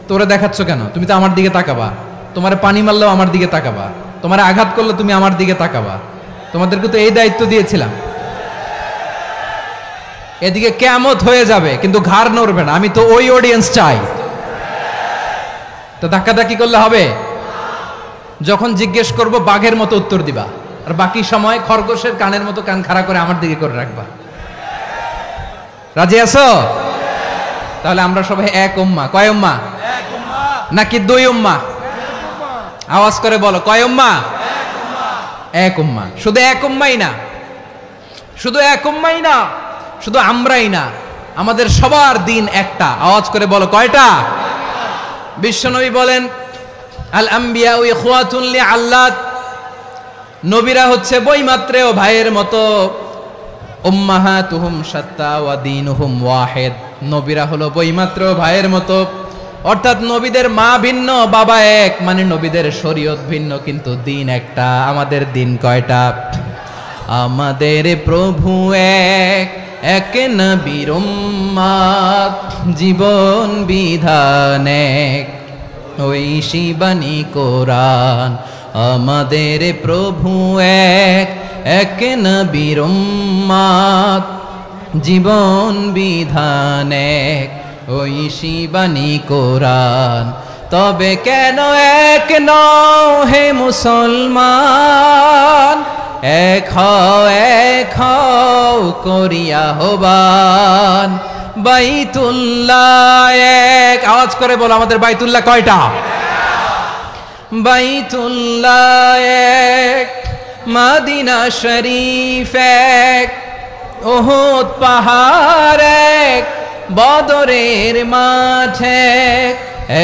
তোরে দেখাচ্ছ কেন? তুমি তো আমার দিকে তাকাবা। তোমার পানি মারলেও আমার দিকে তাকাবা, তোমার আঘাত করলে তুমি আমার দিকে তাকাবা। তোমাদেরকে তো এই দায়িত্ব দিয়েছিলাম। এদিকে কিয়ামত হয়ে যাবে কিন্তু ঘাড় নড়বে না, আমি তো ওই অডিয়েন্স চাই। তো ধাক্কাধাক্কি করলে হবে? যখন জিজ্ঞেস করব বাঘের মতো উত্তর দিবা, আর বাকি সময় খরগোশের কানের মতো কান খাড়া করে আমার দিকে করে রাখবা। রাজি আছো? তাহলে আমরা সবাই এক উম্মাহ। কয় উম্মাহ? নাকি দুই উম্মাহ? আওয়াজ করে বলো, কয় উম্মাহ? এক উম্মাহ। শুধু এক উম্মাই না, শুধু এক উম্মাই না, শুধু আমরাই না, আমাদের সবার দিন একটা। আওয়াজ করে বলো কয়টা? বিশ্বনবী বলেন, আল আম্বিয়া ইখওয়াতুন লিআল্লাত, নবীরা হচ্ছে বৈমাত্রেয় ভাইয়ের মতো। উম্মাহাতুহুম শাত্তা ওয়া দীনুহুম ওয়াহিদ, নবীরা হলো বৈমাত্রেয় ভাইয়ের মতো। অর্থাৎ নবীদের মা ভিন্ন, বাবা এক, মানে নবীদের শরীয়ত ভিন্ন, কিন্তু দিন একটা। আমাদের দিন কয়টা? আমাদের প্রভু এক, এক নবীর উম্মাত, জীবন বিধান এক, ঐশী বাণী কোরআন। আমাদের প্রভু এক, এক নবীর উম্মাত, জীবন বিধান এক, ঐশী বাণী কোরআন। তবে কেন এক নও হে মুসলমান, এক হও করিয়া হবান। বাইতুল্লাহ এক, আওয়াজ করে বলো আমাদের বাইতুল্লাহ কয়টা? বাইতুল্লাহ এক, মদিনা শরীফ এক, উহুদ পাহাড় এক, বদরের মাঠ এক।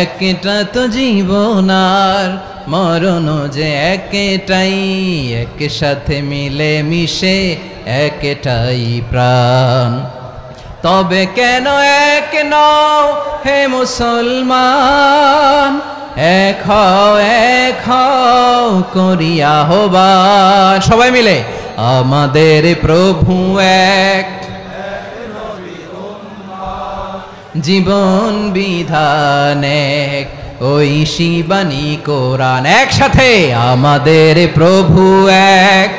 একটা তো জীবন আর মরণ যে একটাই, একসাথে মিলে মিশে একটাই প্রাণ। তবে কেন এক নও হে মুসলমান, এক হও করিয়া হবান। সবাই মিলে আমাদের প্রভু এক, জীবন বিধান এক, ঐশী বাণী কোরআন। একসাথে আমাদের প্রভু এক,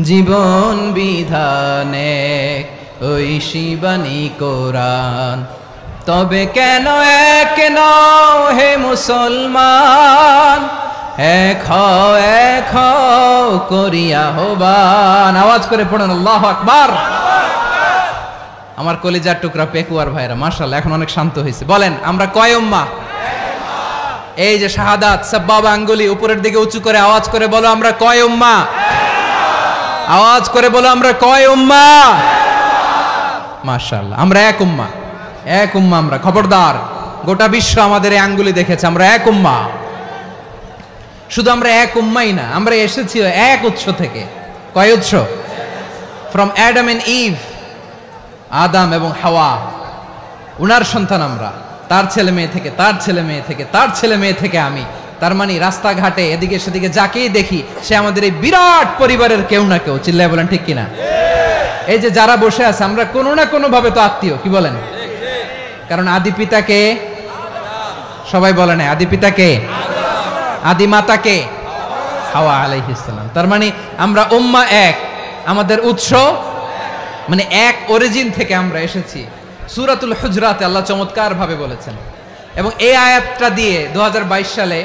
জীবন বিধান এক, ঐশী বাণী কোরআন। তবে কেন এক নও হে মুসলমান, এক হও করিয়া আহ্বান। আওয়াজ করে পড়েন আল্লাহু আকবার। আমার কলিজার টুকরা পেকুয়ার ভাইরা মাশাআল্লাহ এখন অনেক শান্ত হয়েছে। বলেন আমরা কয় উম্মাহ? এই যে শাহাদাত সাব্বাবা আঙ্গুলি উপরের দিকে উঁচু করে আওয়াজ করে বলো আমরা কয় উম্মাহ? আওয়াজ করে বলো আমরা কয় উম্মাহ? মাশাআল্লাহ আমরা এক উম্মাহ, এক উম্মাহ আমরা। খবরদার, গোটা বিশ্ব আমাদের এই আঙ্গুলি দেখেছে, আমরা এক উম্মাহ। শুধু আমরা এক উম্মাই না, আমরা এসেছি এক উৎস থেকে। কয় উৎস? ফ্রম অ্যাডাম এন্ড ইভ, আদম এবং হাওয়া, উনার সন্তান আমরা। তার ছেলে মেয়ে থেকে, তার ছেলে মেয়ে থেকে, তার ছেলে মেয়ে থেকে আমি। তার মানে রাস্তাঘাটে এদিকে সেদিকে যাকেই দেখি সে আমাদের এই বিরাট পরিবারের কেউ না কেউ। চিল্লায় বলেন ঠিক কিনা? এই যে যারা বসে আছে আমরা কোনো না কোনো ভাবে তো আত্মীয়, কি বলেন? কারণ আদি পিতাকে সবাই বলে না, আদি পিতাকে, আদি মাতাকে হাওয়া আলাইহিস সালাম। তার মানে আমরা উম্মাহ এক, আমাদের উৎস মানে এক অরিজিন থেকে আমরা এসেছি। সূরাতুল হুজরাতে আল্লাহ চমৎকার ভাবে বলেছেন, এবং এই আয়াতটা দিয়ে 2022 সালে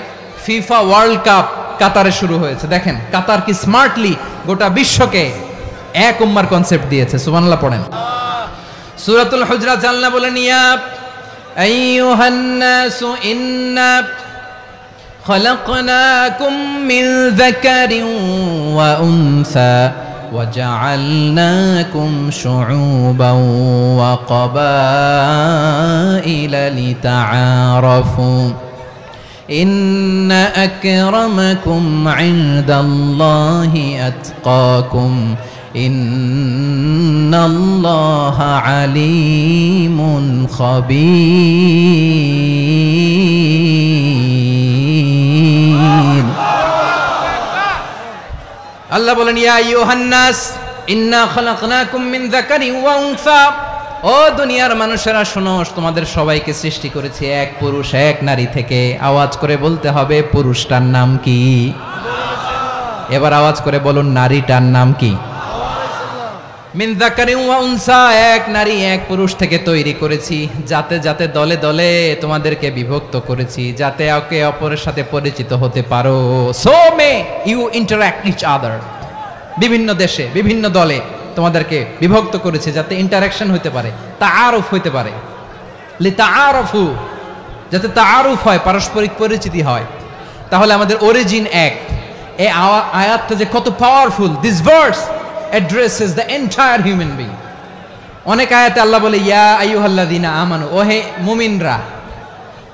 ফিফা ওয়ার্ল্ড কাপ কাতারে শুরু হয়েছে। দেখেন কাতার কি স্মার্টলি গোটা বিশ্বকে এক উম্মার কনসেপ্ট দিয়েছে। সুবহানাল্লাহ পড়েন। সূরাতুল হুজরাত আল্লাহ বলেন, ইয়া আইয়ুহান নাসু ইন্না খলাকনাকুম মিন যাকারিন ওয়া উনসা وجعلناكم شعوبا وقبائل لتعارفوا إن أكرمكم عند الله أتقاكم إن الله عليم خبير। আল্লাহ বলেন, ইয়া আইয়ুহান নাস ইন্না খলাকনাকুম মিন যাকারিন ওয়া উনসা, ও দুনিয়ার মানুষেরা শোনো, তোমাদের সবাইকে সৃষ্টি করেছি এক পুরুষ এক নারী থেকে। আওয়াজ করে বলতে হবে পুরুষটার নাম কি? এবার আওয়াজ করে বলুন নারীটার নাম কি? মিন যাকারিন ওয়া উনসা, এক নারী এক পুরুষ থেকে তৈরি করেছি। যাতে যাতে দলে দলে তোমাদেরকে বিভক্ত করেছি, যাতে একে অপরের সাথে পরিচিত হতে পারো। So may you interact each other. বিভিন্ন দেশে বিভিন্ন দলে তোমাদেরকে বিভক্ত করেছে যাতে ইন্টারাকশন হতে পারে, তাআরুফ হতে পারে। লিতাআরফু, যাতে তাআরুফ হয়, পারস্পরিক পরিচিতি হয়। তাহলে আমাদের অরিজিন এক। এই আয়াতটা যে কত powerful! This verse addresses the entire human being. অনেক আয়াতে আল্লাহ বলে ইয়া আইয়ুহাল্লাযীনা আমানু, ওহে মুমিনরা।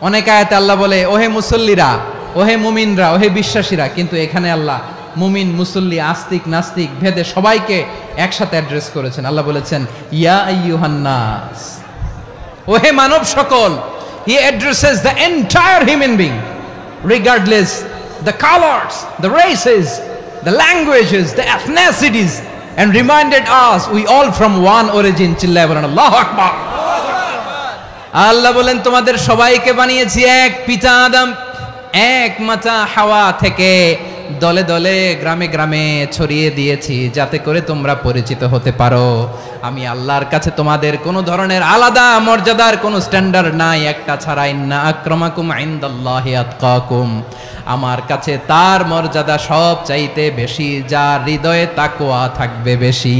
অনেক আয়াতে আল্লাহ বলে ওহে মুসল্লিরা, ওহে মুমিনরা, ওহে বিশ্বাসীরা। কিন্তু এখানে আল্লাহ মুমিন মুসল্লি আস্তিক নাস্তিক ভেদে সবাইকে একসাথে অ্যাড্রেস করেছেন। আল্লাহ বলেছেন ইয়া আইয়ুহান নাস, ওহে মানব সকল। He addresses the entire human being regardless the colors, the races, the languages, the ethnicities, and reminded us we all from one origin. চিল্লায় বলেন আল্লাহু আকবার। আল্লাহ বলেন তোমাদের সবাইকে বানিয়েছি এক পিতা আদম, এক মাতা হাওয়া থেকে। দলে দলে গ্রামে গ্রামে ছড়িয়ে দিয়েছি যাতে করে তোমরা পরিচিত হতে পারো। আমি আল্লাহর কাছে তোমাদের কোনো ধরনের আলাদা মর্যাদার কোনো স্ট্যান্ডার্ড নাই একটা ছাড়া। ইন্না আক্রামাকুম ইনদাল্লাহি আতকাকুম, আমার কাছে তার মর্যাদা সব চাইতে বেশি যার হৃদয়ে তাকওয়া থাকবে বেশি।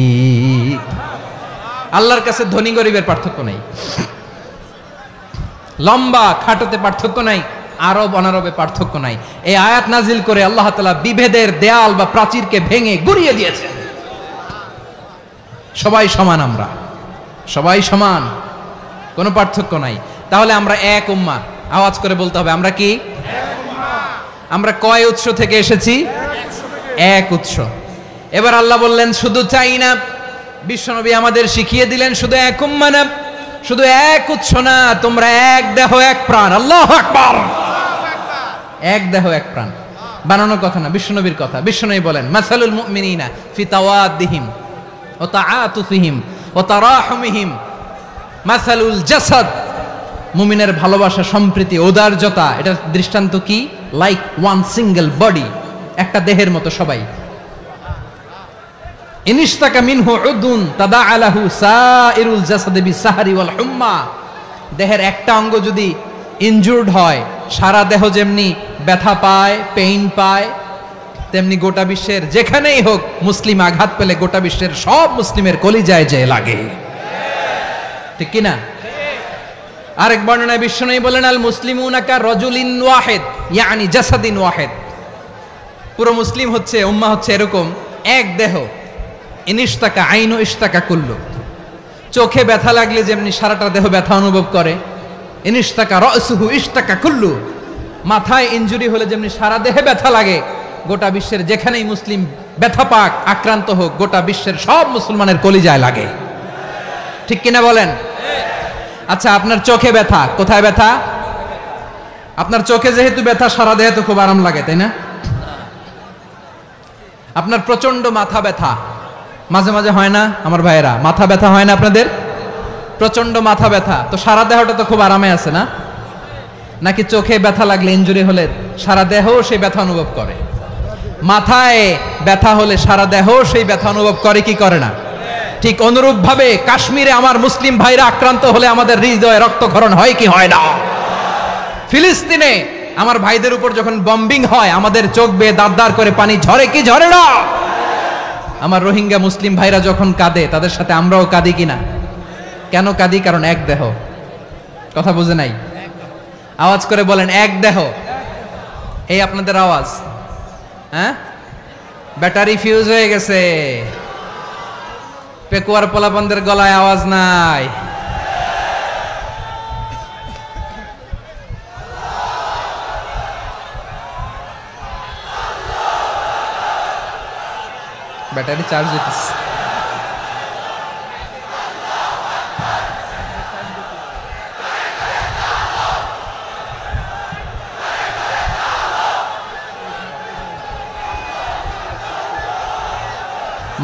আল্লাহর কাছে ধনী গরিবের পার্থক্য নাই, লম্বা খাটোতে পার্থক্য নাই, আরব অনারবে পার্থক্য নাই। এই আয়াত নাজিল করে আল্লাহ তাআলা বিভেদের দেয়াল বা প্রাচীরকে ভেঙে গুড়িয়ে দিয়েছেন। সবাই সমান, আমরা সবাই সমান, কোনো পার্থক্য নাই। তাহলে আমরা এক উম্মাহ। আওয়াজ করে বলতে হবে আমরা কি? আমরা কয় উৎস থেকে এসেছি? এক উৎস। এবার আল্লাহ বললেন শুধু চাই না, বিশ্বনবী আমাদের শিখিয়ে দিলেন শুধু এক উম্মাহ না, শুধু এক উৎস না, তোমরা এক দেহ এক প্রাণ। আল্লাহু আকবার। এক দেহ এক প্রাণ। বানানো কথা না, বিশ্বনবীর কথা। বিশ্বনবী বলেন মাসালুল মুমিনিনা ফি তাওয়াদ্দিহিম ওয়া তাআতুফিহিম ওয়া তারাহুমিহিম মাসালুল জাসাদ, মুমিনের ভালোবাসা, সম্প্রীতি, ঔদার্যতা, এটা দৃষ্টান্ত কি? লাইক ওয়ান সিঙ্গেল বডি, একটা দেহের মতো সবাই। ইনিশতাকা মিনহু উদুন তাদাআলাহু সাইরুল জাসাদি বিসাহরি ওয়াল হুম্মা, দেহের একটা অঙ্গ যদি ইনজুর্ড হয় সারা দেহ যেমনি ব্যথা পায়, পেইন পায়, তেমনি গোটা বিশ্বের যেখানেই হোক মুসলিম আঘাত পেলে গোটা বিশ্বের সব মুসলিমের কলিজায় যে লাগে, ঠিক কিনা? আরেক বর্ণনায় বিশ্বনবী বলেন আল মুসলিমুনা কা রাজুলিন ওয়াহিদ ইয়ানি জাসাদিন ওয়াহিদ, পুরো মুসলিম হচ্ছে, উম্মাহ হচ্ছে এরকম এক দেহ। ইনিশতাকা আইনু ইশতাকা কুল্লু, চোখে ব্যথা লাগলে যেমনি সারাটা দেহ ব্যথা অনুভব করে, ইনিশতাকা রাসুহু ইশতাকা কুল্লু, মাথায় ইনজুরি হলে যেমনি সারা দেহে ব্যথা লাগে, গোটা বিশ্বের যেখানেই মুসলিম ব্যথা পাক, আক্রান্ত হোক, গোটা বিশ্বের সব মুসলমানের কলিজায় লাগে, ঠিক কিনা বলেন? আচ্ছা, আপনার চোখে ব্যথা, কোথায় ব্যথা? আপনার চোখে যেহেতু ব্যথা, সারা দেহে তো খুব আরাম লাগে, তাই না? আপনার প্রচন্ড মাথা ব্যথা মাঝে মাঝে হয় না আমার ভাইয়েরা? মাথা ব্যথা হয় না আপনাদের? প্রচন্ড মাথা ব্যথা, তো সারা দেহটা তো খুব আরামে আছে না? নাকি চোখে ব্যথা লাগলে, ইনজুরি হলে সারা দেহ সেই ব্যথা অনুভব করে? মাথায় ব্যথা হলে সারা দেহ সেই ব্যথা অনুভব করে কি করে না? ঠিক অনুরূপ ভাবে কাশ্মীরে আমার মুসলিম ভাইরা আক্রান্ত হলে আমাদের হৃদয়ে রক্তক্ষরণ হয় কি হয় না? ফিলিস্তিনে আমার ভাইদের উপর যখন বম্বিং হয় আমাদের চোখ বেয়ে দাঁড় করে পানি ঝরে কি ঝরে না? আমার রোহিঙ্গা মুসলিম ভাইরা যখন কাঁদে তাদের সাথে আমরাও কাঁদি কিনা? কেন কাঁদি? কারণ এক দেহ। কথা বুঝে নাই? আওয়াজ করে বলেন এক দেহ। এই আপনাদের আওয়াজ, হ্যাঁ? ব্যাটারি ফিউজ হয়ে গেছে, পেকুয়ার পোলাপানদের গলায় আওয়াজ নাই। ব্যাটারি চার্জ হইতেছে।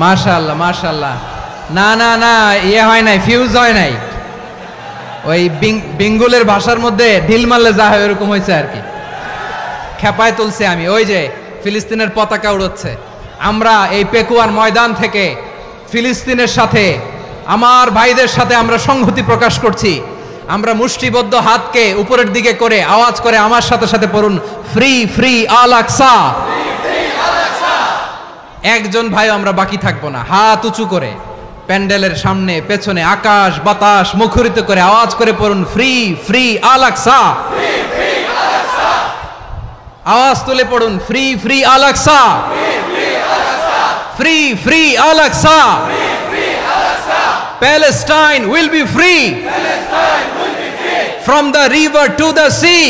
মাশাআল্লাহ মাশাআল্লাহ। না না না, ইয়ে হয় নাই, ফিউজ হয় নাই। ওই বেঙ্গলের ভাষার মধ্যে ঢিল মারলে যা হয় এরকম হয়েছে আর কি। খেপায় তুলছে আমি। ওই যে ফিলিস্তিনের পতাকা উড়াচ্ছে, আমরা এই পেকুয়ার ময়দান থেকে ফিলিস্তিনের সাথে, আমার ভাইদের সাথে আমরা সংহতি প্রকাশ করছি। আমরা মুষ্টিবদ্ধ হাতকে উপরের দিকে করে আওয়াজ করে আমার সাথে সাথে পড়ুন, ফ্রি ফ্রি আল আকসা। একজন ভাই আমরা বাকি থাকবো না। হাত উঁচু করে প্যান্ডেলের সামনে পেছনে আকাশ বাতাস মুখরিত করে আওয়াজ করে পড়ুন, ফ্রি ফ্রি আল আকসা। আওয়াজ তুলে পড়ুন, free free Al Aqsa, free free Al Aqsa. Palestine will be free from the river to the sea.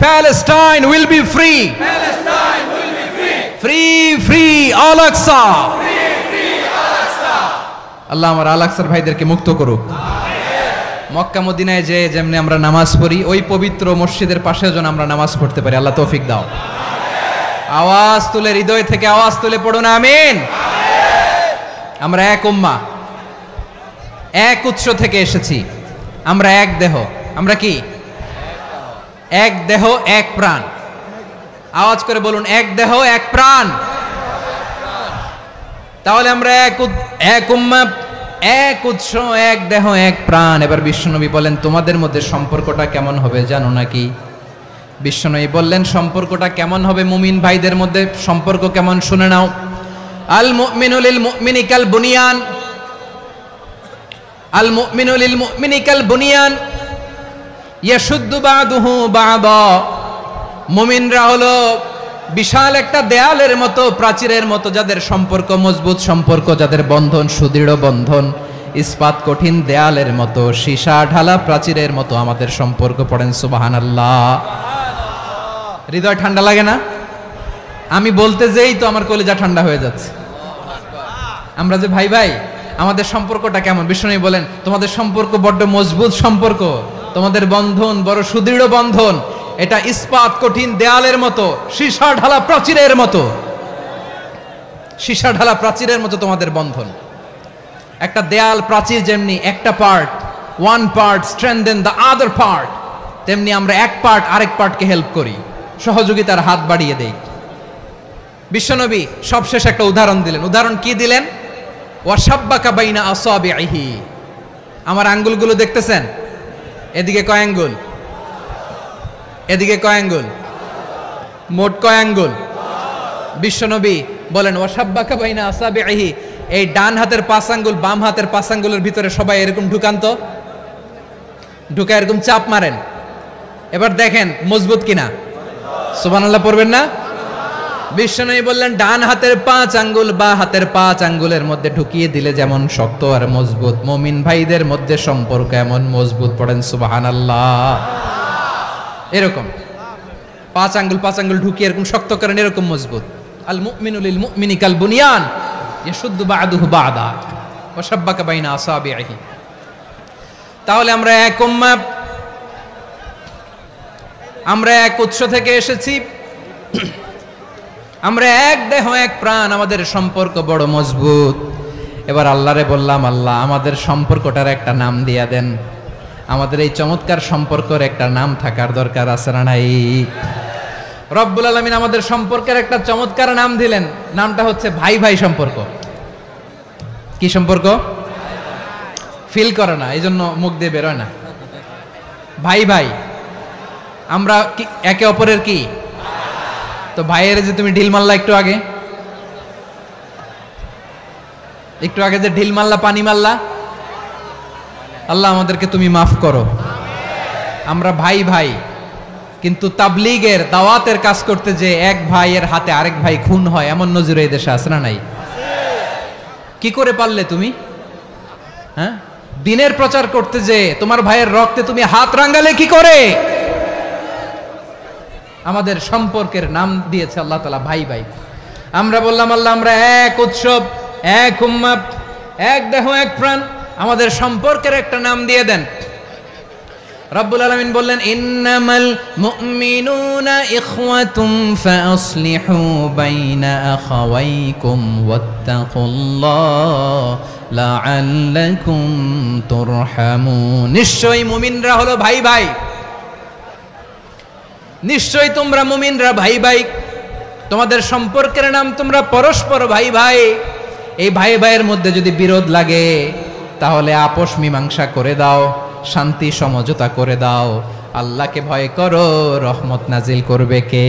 Palestine will be free. Free free Al Aqsa. আল্লাহ আমার আল আকসার ভাইদেরকে মুক্ত করুক। মক্কা মদিনায় যে যেমনি আমরা নামাজ পড়ি, ওই পবিত্র মসজিদের পাশে যেন আমরা নামাজ পড়তে পারি। আল্লাহ তৌফিক দাও। আওয়াজ তুলে, হৃদয় থেকে আওয়াজ তুলে পড়ুন আমিন। আমরা এক উম্মাহ, এক উৎস থেকে এসেছি, আমরা এক দেহ। আমরা কি? এক দেহ এক প্রাণ। আওয়াজ করে বলুন, এক দেহ এক প্রাণ। তাহলে আমরা এক উম্মাহ, এক উৎস, এক দেহ এক প্রাণ। এবার বিশ্বনবী বলেন, তোমাদের মধ্যে সম্পর্কটা কেমন হবে জানো নাকি? বিশ্বনবী বললেন, সম্পর্কটা কেমন হবে মুমিন ভাইদের মধ্যে? সম্পর্ক কেমন শুনে নাও। আল মুমিনু লিল মুমিনি কাল বুনিয়ান, আল মুমিনু লিল মুমিনি কাল বুনিয়ান ইয়াশুদ্দু বাদুহু বাদা। মুমিনরা হলো বিশাল একটা দেয়ালের মতো, প্রাচীরের মতো, যাদের সম্পর্ক মজবুত সম্পর্ক, যাদের বন্ধন সুদৃঢ় বন্ধন, ইস্পাত কঠিন দেয়ালের মতো, সীসা ঢালা প্রাচীরের মতো আমাদের সম্পর্ক। পড়েন সুবহানাল্লাহ। হৃদয় ঠান্ডা লাগে না? আমি বলতে যেই তো আমার কলিজা ঠান্ডা হয়ে যাচ্ছে। আমরা যে ভাই ভাই, আমাদের সম্পর্কটা কেমন? বিষ্ণু বলেন, তোমাদের সম্পর্ক বড্ড মজবুত সম্পর্ক, তোমাদের বন্ধন বড় সুদৃঢ় বন্ধন। এটা ইস্পাত কঠিন দেয়ালের মতো, সীসা ঢালা প্রাচীরের মতো, সীসা ঢালা প্রাচীরের মতো তোমাদের বন্ধন। একটা দেয়াল প্রাচীর যেমনি একটা part, one part strengthen the other part, তেমনি আমরা এক পার্ট আরেক পার্টকে হেল্প করি, সহযোগিতার হাত বাড়িয়ে দেই। বিশ্বনবী সবশেষ একটা উদাহরণ দিলেন। উদাহরণ কি দিলেন? ওয়াশাব্বাকা বাইনা আসাবিহি। আমার আঙ্গুলগুলো দেখতেছেন? এদিকে কয় আঙ্গুল, এদিকে কয় আঙ্গুল, মোট কয় আঙ্গুল? বিশ্বনবী বলেন ওয়াশাব্বাকা বাইনা আসাবিহি, এই ডান হাতের 5 আঙ্গুল বাম হাতের 5 আঙ্গুলের ভিতরে সবাই এরকম ঢুকান তো, ঢুকা এরকম চাপ মারেন। এবার দেখেন মজবুত কিনা। সুবহানাল্লাহ পড়বেন না? বিশ্বনবী বললেন ডান হাতের 5 আঙ্গুল বা হাতের 5 আঙ্গুলের মধ্যে ঢুকিয়ে দিলে যেমন শক্ত আর মজবুত, মুমিন ভাইদের মধ্যে সম্পর্ক এমন মজবুত। পড়েন সুবহানাল্লাহ। এরকম 5 আঙ্গুল ঢুকিয়ে এরকম শক্ত করেন, এরকম মজবুত। আল মুমিনু লিল মুমিনি কাল বুনিয়ান ইয়াশুদ্দু বা'দুহু বা'দা ওয়া শাব্বাকা বাইনা আসাবিহি। তাহলে আমরা এক উম্মাহ, আমরা এক উৎস থেকে এসেছি, আমরা এক দেহ এক প্রাণ, আমাদের সম্পর্ক বড় মজবুত। এবার আল্লাহরে বললাম, আল্লাহ আমাদের সম্পর্কটার একটা নাম দিয়া দেন। আমাদের এই চমৎকার সম্পর্কের একটা নাম থাকার দরকার আছে না নাই? রব্বুল আলামিন আমাদের সম্পর্কের একটা চমৎকার নাম দিলেন। নামটা হচ্ছে ভাই ভাই সম্পর্ক। কি সম্পর্ক? ফিল করে না, এই জন্য মুখ দিয়ে বেরোয় না। ভাই ভাই, আমরা একে অপরের কি? তো ভাইয়ের যে তুমি ঢিল মারলা একটু আগে, একটু আগে যে ঢিল মারলা, পানি মারলা, আল্লাহ আমাদেরকে তুমি মাফ করো। আমরা ভাই ভাই, কিন্তু তাবলীগের দাওয়াতের কাজ করতে যে এক ভাইয়ের হাতে আরেক ভাই খুন হয়, এমন নজির এই দেশে আছে না নাই? কি করে পারলে তুমি? হ্যাঁ, দিনের প্রচার করতে যে তোমার ভাইয়ের রক্তে তুমি হাত রাঙ্গালে কি করে? আমাদের সম্পর্কের নাম দিয়েছে আল্লাহ তাআলা ভাই ভাই। আমরা বললাম আল্লাহ আমরা এক উৎসব, এক উম্মাহ, এক দেহ এক প্রাণ, আমাদের সম্পর্কের একটা নাম দিয়ে দেন। রব্বুল আলামিন বললেন ইন্নামাল মুমিনুনা ইখওয়াতুম ফাসলিহু বাইনা আখাওয়াইকুম ওয়াত্তাকুল্লাহ লাআল্লাকুম তুরহামুন। নিশ্চয়ই মুমিনরা হলো ভাই ভাই, নিশ্চয়ই তোমরা মুমিনরা ভাই ভাই, তোমাদের সম্পর্কের নাম তোমরা পরস্পর ভাই ভাই। এই ভাই ভাইয়ের মধ্যে যদি বিরোধ লাগে তাহলে আপোষ মীমাংসা করে দাও, শান্তি সমঝোতা করে দাও। আল্লাহকে ভয় করো, রহমত নাজিল করবে কে?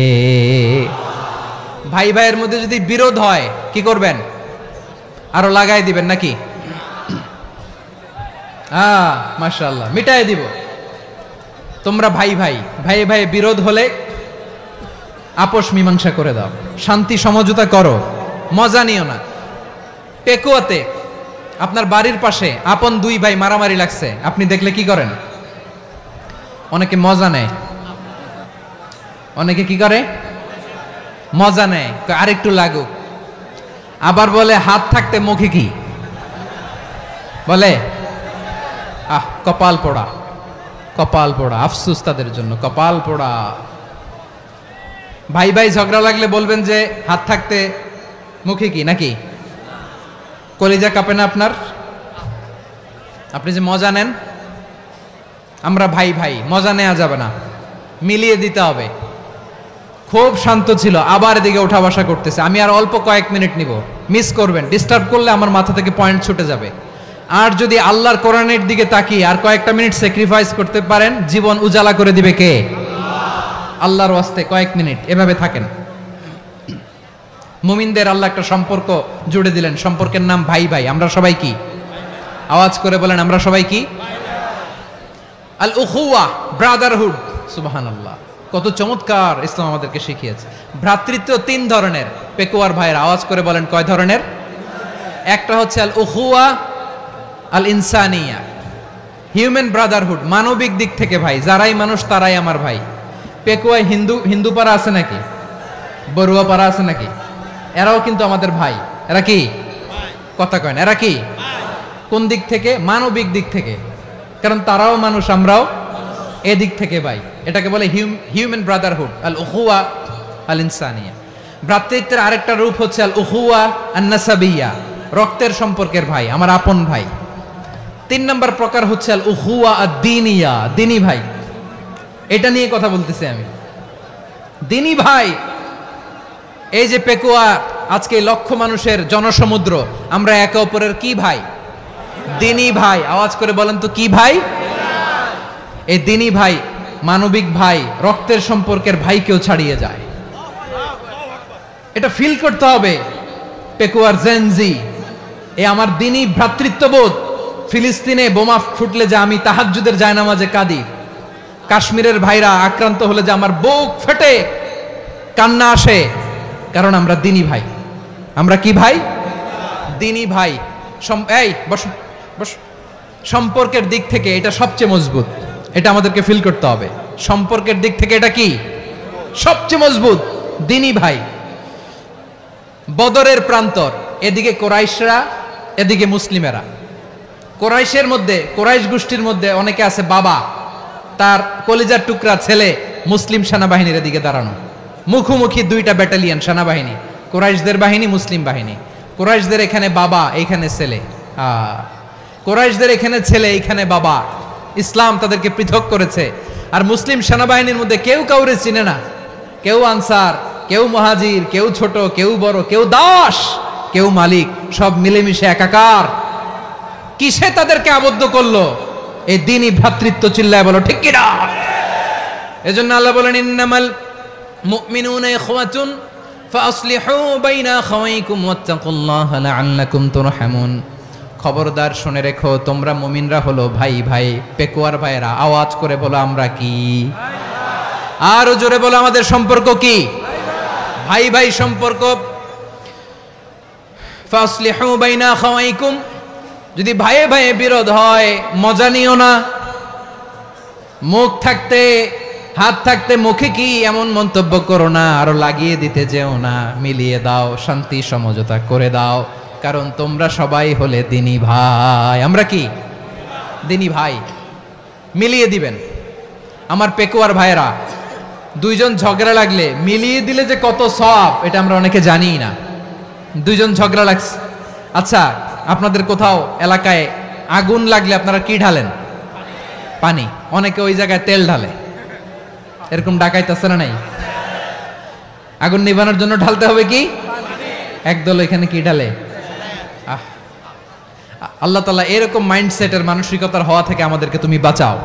ভাই ভাইয়ের মধ্যে যদি বিরোধ হয় কি করবেন? আরো লাগাই দিবেন নাকি? মাশাআল্লাহ, মিটাই দিব। তোমরা ভাই ভাই, ভাই ভাই বিরোধ হলে আপোষ মীমাংসা করে দাও, শান্তি সমঝোতা করো, মজা নিও না। পেকুয়াতে আপনার বাড়ির পাশে আপন 2 ভাই মারামারি লাগছে, আপনি দেখলে কি করেন? অনেকে মজা নেয়, অনেকে কি করে? মজা নেয়, আরেকটু লাগুক। আবার বলে হাত থাকতে মুখে কি বলে? কপাল পোড়া, কপাল পোড়া। আফসোস তাদের জন্য, কপাল পোড়া। ভাই ভাই ঝগড়া লাগলে বলবেন যে হাত থাকতে মুখে কি, নাকি? কলিজা কাঁপে না আপনার? আপনি যে মজা নেন। আমরা ভাই ভাই, মজা নেওয়া যাবে না, মিলিয়ে দিতে হবে। খুব শান্ত ছিল, আবার এদিকে ওঠা বসা করতেছে। আমি আর অল্প কয়েক মিনিট নিব, মিস করবেন। ডিস্টার্ব করলে আমার মাথা থেকে পয়েন্ট ছুটে যাবে। আর যদি আল্লাহর কোরআনের দিকে তাকিয়ে আর কয়েকটা মিনিট স্যাক্রিফাইস করতে পারেন, জীবন উজালা করে দিবে কে? আল্লাহর ওয়াস্তে কয়েক মিনিট এভাবে থাকেন। মুমিনদের আল্লাহ একটা সম্পর্ক জুড়ে দিলেন, সম্পর্কের নাম ভাই ভাই। আমরা সবাই কি? আওয়াজ করে বলেন, আমরা সবাই কি? আল উখুয়া, ব্রাদারহুড। সুবহানাল্লাহ, কত চমৎকার ইসলাম আমাদেরকে শিখিয়েছে। ভ্রাতৃত্ব 3 ধরনের। পেকুয়ার ভাইয়ের আওয়াজ করে বলেন কয় ধরনের? একটা হচ্ছে আল উখুয়া আল ইনসানিয়া, হিউম্যান ব্রাদারহুড, মানবিক দিক থেকে ভাই, যারাই মানুষ তারাই আমার ভাই। পেকুয়ায় হিন্দু পাড়া আছে নাকি? বড়ুয়া পাড়া আছে নাকি? এরাও কিন্তু আমাদের ভাই। এরা কি? কথা কয় না, এরা কি? কোন দিক থেকে? মানবিক দিক থেকে। কারণ তারাও মানুষ, আমরাও এদিক থেকে ভাই, এটাকে বলে হিউম্যান ব্রাদারহুড, আল উখুয়া আল ইনসানিয়া। ভ্রাতৃত্বের আরেকটা রূপ হচ্ছে আল উখুয়া আন নাসাবিয়া, রক্তের সম্পর্কের ভাই, আমার আপন ভাই। 3 নম্বর প্রকার হচ্ছে আল উখুয়া আদ দীনিয়া, দিনী ভাই। এটা নিয়ে কথা বলতেছি আমি। দিনী ভাই, এই যে পেকুয়া, আজকে লক্ষ মানুষের জনসমুদ্র, আমরা একে অপরের কি ভাই? দিনী ভাই। আওয়াজ করে বলেন তো কি ভাই? এই দিনী ভাই, মানবিক ভাই, রক্তের সম্পর্কের ভাইকেও ছাড়িয়ে যায়। এটা ফিল করতে হবে। পেকুয়ার জেনজি, এ আমার দিনী ভ্রাতৃত্ববোধ। ফিলিস্তিনে বোমা ফুটলে যে আমি তাহাজ্জুদের জায়নামাজে কাঁদি, কাশ্মীরের ভাইরা আক্রান্ত হলে যে আমার বুক ফেটে কান্না আসে, কারণ আমরা দিনী ভাই। আমরা কি ভাই? দিনী ভাই। এই বস বস। সম্পর্কের দিক থেকে এটা সবচেয়ে মজবুত, এটা আমাদেরকে ফিল করতে হবে। সম্পর্কের দিক থেকে এটা কি সবচেয়ে মজবুত? দিনী ভাই। বদরের প্রান্তর, এদিকে কোরাইশরা, এদিকে মুসলিমেরা। কোরাইশের মধ্যে, কোরাইশ গোষ্ঠীর মধ্যে অনেকে আছে বাবা, তার কলিজার টুকরা ছেলে মুসলিম সেনাবাহিনীর এদিকে দাঁড়ানো, মুখোমুখি 2টা ব্যাটালিয়ন সেনাবাহিনী, কোরাইশদের বাহিনী, মুসলিম বাহিনী। কোরাইশদের এখানে বাবা, এইখানে ছেলে। কোরাইশদের এখানে ছেলে, এইখানে বাবা। ইসলাম তাদেরকে পৃথক করেছে। আর মুসলিম সেনাবাহিনীর মধ্যে কেউ কাউরে চিনে না, কেউ আনসার, কেউ মুহাজির, কেউ ছোট, কেউ বড়, কেউ দাস, কেউ মালিক, সব মিলেমিশে একাকার। কিসে তাদেরকে আবদ্ধ করলো? এই দ্বীনি ভ্রাতৃত্ব। চিল্লায় বলো ঠিক কিনা? এজন্য আল্লাহ বলেন, ইন্নামাল মুমিনুনা ইখওয়াতুন ফাসলিহু বাইনা আখাওয়াইকুম ওয়াত্তাকুল্লাহা লাআল্লাকুম তুরহামুন। খবরদার শুনে রেখো, তোমরা মুমিনরা হলো ভাই ভাই। পেকুয়ার ভাইরা আওয়াজ করে বলো আমরা কি? আরো জোরে বলো আমাদের সম্পর্ক কি? ভাই ভাই সম্পর্ক। ফাসলিহু বাইনা আখাওয়াইকুম, যদি ভাইয়ে ভাইয়ে বিরোধ হয় মজা নিও না। মুখ থাকতে, হাত থাকতে মুখে কি এমন মন্তব্য করো না, আরো লাগিয়ে দিতে যেও না। মিলিয়ে দাও, শান্তি সমঝোতা করে দাও, কারণ তোমরা সবাই হলে দিনী ভাই। আমরা কি? দিনী ভাই। মিলিয়ে দিবেন। আমার পেকুয়ার ভাইয়েরা, 2 জন ঝগড়া লাগলে মিলিয়ে দিলে যে কত সওয়াব, এটা আমরা অনেকে জানি না। 2 জন ঝগড়া লাগছে, আচ্ছা আপনাদের কোথাও এলাকায় আগুন লাগলে আপনারা কি ঢালেন? পানি। অনেকে ওই জায়গায় তেল ঢালে, এরকম ডাকাইতেছে না নাই? আগুন নিভানোর জন্য ঢালতে হবে কি? একদল এখানে কি ঢালে? আল্লাহ তাআলা এরকম মাইন্ডসেটের, মানসিকতার হওয়া থেকে আমাদেরকে তুমি বাঁচাও।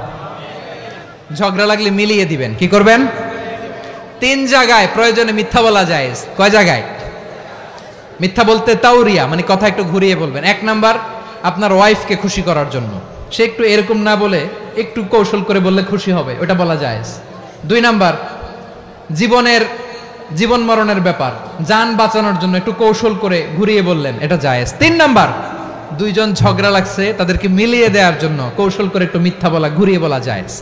ঝগড়া লাগলে মিলিয়ে দিবেন। কি করবেন? 3 জায়গায় প্রয়োজনে মিথ্যা বলা যায়। কয় জায়গায় মিথ্যা বলতে? তাওরিয়া, মানে কথা একটু ঘুরিয়ে বলবেন। 1 নাম্বার, আপনার ওয়াইফকে খুশি করার জন্য, সে একটু এরকম না বলে একটু কৌশল করে বললে খুশি হবে, ওটা বলা যায়। 2 নাম্বার, জীবন মরণের ব্যাপার, জান বাঁচানোর জন্য একটু কৌশল করে ঘুরিয়ে বললেন, এটা জায়েজ। 3 নাম্বার, 2 জন ঝগড়া লাগছে, তাদেরকে মিলিয়ে দেওয়ার জন্য কৌশল করে একটু মিথ্যা বলা, ঘুরিয়ে বলা জায়েজ।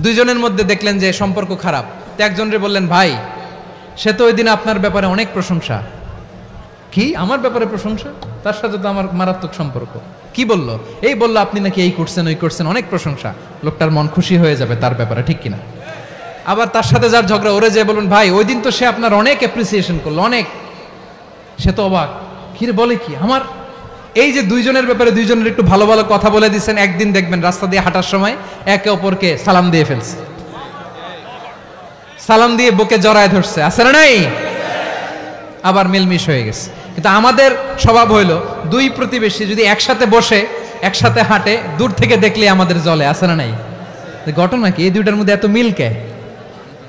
2 জনের মধ্যে দেখলেন যে সম্পর্ক খারাপ, তো একজনরে বললেন, ভাই সে তো ওই দিন আপনার ব্যাপারে অনেক প্রশংসা। কি আমার ব্যাপারে প্রশংসা? তার সাথে তো আমার মারাত্মক সম্পর্ক। কি বলল? এই বলল আপনি নাকি এই করছেন, ওই করছেন, অনেক প্রশংসা। লোকটার মন খুশি হয়ে যাবে তার ব্যাপারে, ঠিক কিনা? আবার তার সাথে যার ঝগড়া, ওরে যে বলুন, ভাই ওই দিন তো সে আপনার অনেক অ্যাপ্রিসিয়েশন করলো, অনেক। সে তো অবাক, কি রে বলে কি আমার? এই যে 2 জনের ব্যাপারে 2 জনের একটু ভালো ভালো কথা বলে দিচ্ছেন, একদিন দেখবেন রাস্তা দিয়ে হাঁটার সময় একে অপরকে সালাম দিয়ে ফেলছে, সালাম দিয়ে বুকে জড়ায় ধরছে, আছে না নাই? আবার মিলমিশ হয়ে গেছে। কিন্তু আমাদের স্বভাব হইল, 2 প্রতিবেশী যদি একসাথে বসে একসাথে হাঁটে, দূর থেকে দেখলে আমাদের জলে, আছে না নাই? ঘটনা কি? এই 2টার মধ্যে এত মিল কে?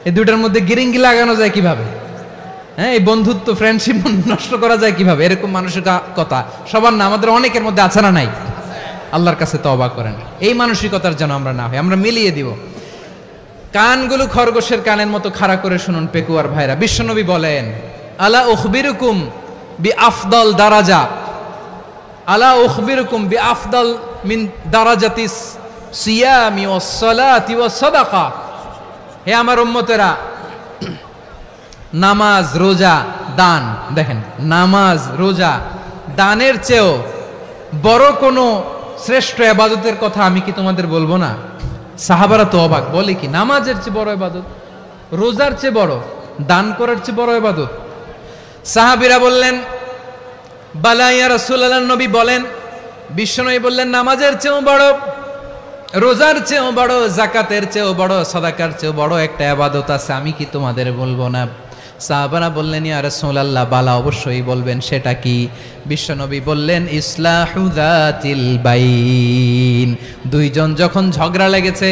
এই 2টার মধ্যে গিরিঙ্গি লাগানো যায় কিভাবে? হ্যাঁ, এই বন্ধুত্ব, ফ্রেন্ডশিপ নষ্ট করা যায় কিভাবে? এরকম মানসিকতা সবার না, আমাদের অনেকের মধ্যে আছে না নাই? আল্লাহর কাছে তওবা করেন, এই মানসিকতার যেন আমরা না হই, আমরা মিলিয়ে দিব। কানগুলো খরগোশের কানের মতো খাড়া করে শুনুন পেকুয়ার ভাইরা। বিশ্বনবী বলেন, আলা উখবিরুকুম বি আফদল দারাজা, আলা উখবিরুকুম বি আফদল মিন দারাজাতিস সিয়ামি ওয়াস সালাতি ওয়াস সাদাকা। হে আমার উম্মতেরা, নামাজ, রোজা, দান, দেখেন নামাজ, রোজা, দানের চেয়েও বড় কোনো শ্রেষ্ঠ ইবাদতের কথা আমি কি তোমাদের বলবো না? সাহাবারা তো অবাক, বলে কি নামাজের চেয়ে বড় ইবাদত, রোজার চেয়ে বড়, দান করার চেয়ে বড় ইবাদত? সাহাবীরা বললেন বালা ইয়া রাসূলুল্লাহ, নবী বলেন। বিশ্বনবী বললেন নামাজের চেয়েও বড়, রোজার চেয়েও বড়, যাকাতের চেয়েও বড়, সাদাকার চেয়েও বড় একটা ইবাদত আছে, আমি কি তোমাদের বলবো না? সাহাবারা বললেন ইয়া রাসূলুল্লাহ, বালা অবশ্যই বলবেন, সেটা কি? বিশ্বনবী বললেন ইসলাহু যাতিল বাইন। দুইজন যখন ঝগড়া লেগেছে,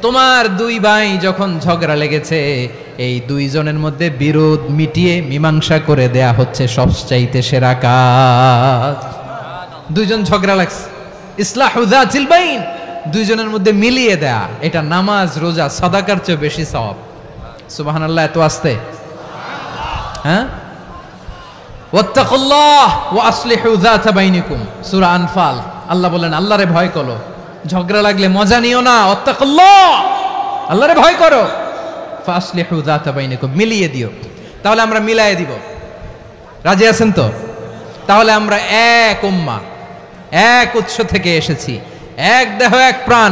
তোমার দুই ভাই যখন ঝগড়া লেগেছে, এই দুইজনের মধ্যে বিরোধ মিটিয়ে মীমাংসা করে দেয়া হচ্ছে সবচাইতে সেরা কাজ। দুইজন ঝগড়া লাগছে, ইসলাহু যাতিল বাইন, দুইজনের মধ্যে মিলিয়ে দেয়া, এটা নামাজ রোজা সাদাকার চেয়ে বেশি সওয়াব। সুবহানাল্লাহ, এত আস্তে, হ্যাঁ? ওয়াত্তাকুল্লাহ ওয়া আসলিহু যাতা বাইনিকুম, সূরা আনফাল। আল্লাহ বলেন আল্লাহরে ভয় করো, ঝগড়া লাগলে মজা নিও না, ওয়াত্তাকুল্লাহ, আল্লাহরে ভয় করো, ফাসলিহু যাতা বাইনিকুম, মিলিয়ে দিও। তাহলে আমরা মিলায়ে দিব, রাজি আছেন তো? তাহলে আমরা এক উম্মাহ, এক উৎস থেকে এসেছি, এক দেহ এক প্রাণ,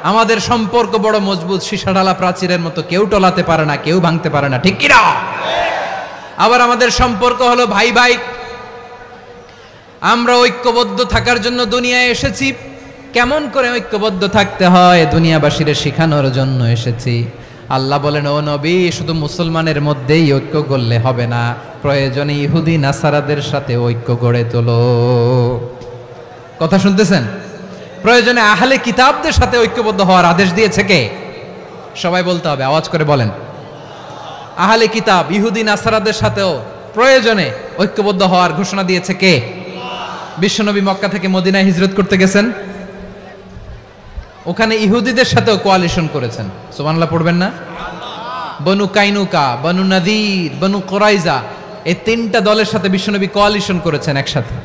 আমাদের সম্পর্ক বড় মজবুত, সীসাঢালা প্রাচীরের মতো, কেউ টলাতে পারে না, কেউ ভাঙতে পারে না, ঠিক কি না? আবার আমাদের সম্পর্ক হলো ভাই ভাই, আমরা ঐক্যবদ্ধ থাকার জন্য দুনিয়ায় এসেছি। কেমন করে ঐক্যবদ্ধ থাকতে হয় দুনিয়াবাসীর শেখানোর জন্য এসেছি। আল্লাহ বলেন ও নবী, শুধু মুসলমানের মধ্যেই ঐক্য গড়লে হবে না, প্রয়োজনে ইহুদি নাসারাদের সাথে ঐক্য গড়ে তোলো। কথা শুনতেছেন? প্রয়োজনে আহলে কিতাবদের সাথে ঐক্যবদ্ধ হওয়ার আদেশ দিয়েছে কে? সবাই বলতে হবে, আওয়াজ করে বলেন। আহলে কিতাব ইহুদি নাসারাদের সাথেও প্রয়োজনে ঐক্যবদ্ধ হওয়ার ঘোষণা দিয়েছে কে? বিশ্বনবী মক্কা থেকে মদিনায় হিজরত করতে গেছেন, ওখানে ইহুদিদের সাথেও কোয়ালিশন করেছেন। সুবহানাল্লাহ পড়বেন না? বনু কাইনুকা, বনু নাদির, বনু কুরাইজা, এই তিনটা দলের সাথে বিশ্বনবী কোয়ালিশন করেছেন একসাথে,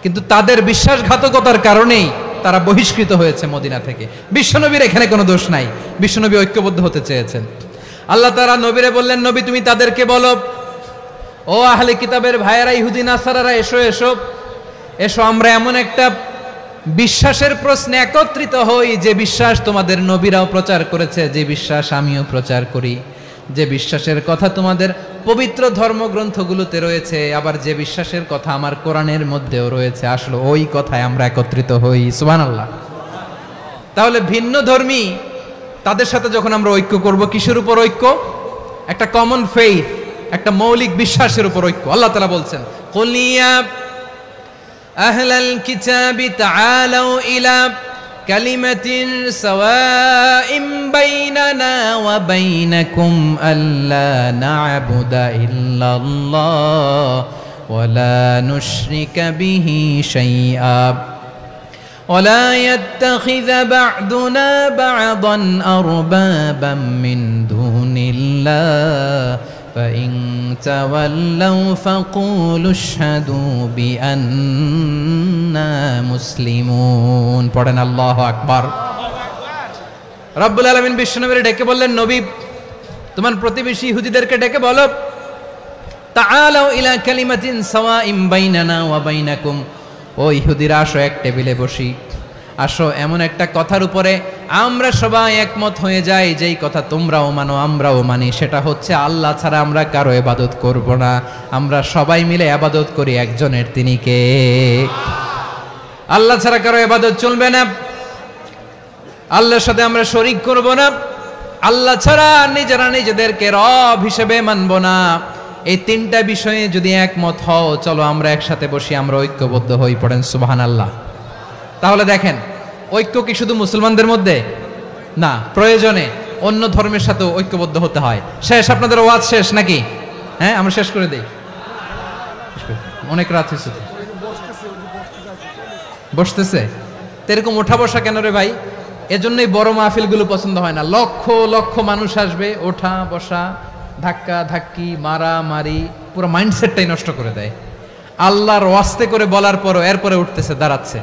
কিন্তু তাদের বিশ্বাসঘাতকতার কারণেই তারা বহিষ্কৃত হয়েছে মদিনা থেকে। বিশ্বনবীর এখানে কোনো দোষ নাই, বিশ্বনবী ঐক্যবদ্ধ হতে চেয়েছেন। আল্লাহ তাআলা নবীরে বললেন, নবী তুমি তাদেরকে বলো, ও আহলে কিতাবের ভাইয়েরা, ইহুদি নাসারারা, এসো এসো এসো, আমরা এমন একটা বিশ্বাসের প্রশ্নে একত্রিত হই যে বিশ্বাস তোমাদের নবীরাও প্রচার করেছে, যে বিশ্বাস আমিও প্রচার করি, যে বিশ্বাসের কথা তোমাদের পবিত্র ধর্মগ্রন্থগুলোতে রয়েছে, আবার যে বিশ্বাসের কথা আমার কোরআনের মধ্যেও রয়েছে, আসলে ওই কথায় আমরা একত্রিত হই। সুবহানাল্লাহ। তাহলে ভিন্ন ধর্মী তাদের সাথে যখন আমরা ঐক্য করব, কিসের উপর ঐক্য? একটা কমন ফেইথ, একটা মৌলিক বিশ্বাসের উপর ঐক্য। আল্লাহ তাআলা বলছেন, কুল ইয়া আহলাল কিতাবি তাআলাউ ইলা কালিমাতিন সাওয়াইম বাইনানা ওয়া বাইনাকুম আল্লা না'বুদা ইল্লাল্লাহ ওয়া লা নুশরিকা বিহি শাইআ ولا يتخذ بعضنا بعضا أربابا من دون الله فإن تولوا فقولوا اشهدوا بأننا مسلمون। পড়েন আল্লাহু আকবার। রব্বুল আলামিন বিশ্বনবীকে ডেকে বললেন, নবী তোমার প্রতিবেশী ইহুদিদেরকে ডেকে বলো, তাআলাউ ইলা কালিমাতিন সাওয়াইম বাইনানা ওয়া বাইনাকুম, ও ইহুদিরা আসো, এক টেবিলে বসি, আসো এমন একটা কথার উপরে আমরা সবাই একমত হয়ে যাই, যেই কথা তোমরাও মানো আমরাও মানি, সেটা হচ্ছে আল্লাহ ছাড়া আমরা কারো ইবাদত করব না, আমরা সবাই মিলে ইবাদত করি একজনের, তিনি কে? আল্লাহ ছাড়া কারো ইবাদত চলবে না, আল্লাহর সাথে আমরা শরীক করব না, আল্লাহ ছাড়া নিজেরা নিজেদেরকে রব হিসেবে মানব না। এই তিনটা বিষয়ে যদি একমত হও, চলো আমরা একসাথে বসি, আমরা ঐক্যবদ্ধ হই। পড়েন সুবহানাল্লাহ। তাহলে দেখেন, ঐক্য কি শুধু মুসলমানদের মধ্যে না, প্রয়োজনে অন্য ধর্মের সাথে ঐক্যবদ্ধ হতে হয়। শেষ, আপনাদের ওয়াজ শেষ নাকি? হ্যাঁ, আমরা শেষ করে দেই, অনেক রাত হয়েছে। বসতেছে তো এরকম ওঠা বসা কেন রে ভাই? এজন্যই বড় মাহফিলগুলো পছন্দ হয় না। লক্ষ লক্ষ মানুষ আসবে, ওঠা বসা, ধাক্কা ধাক্কি, মারা মারি, পুরো মাইন্ডসেটটাই নষ্ট করে দেয়। আল্লাহর ওয়াস্তে করে বলার পরও এরপরে উঠতেছে, দাঁড়াচ্ছে।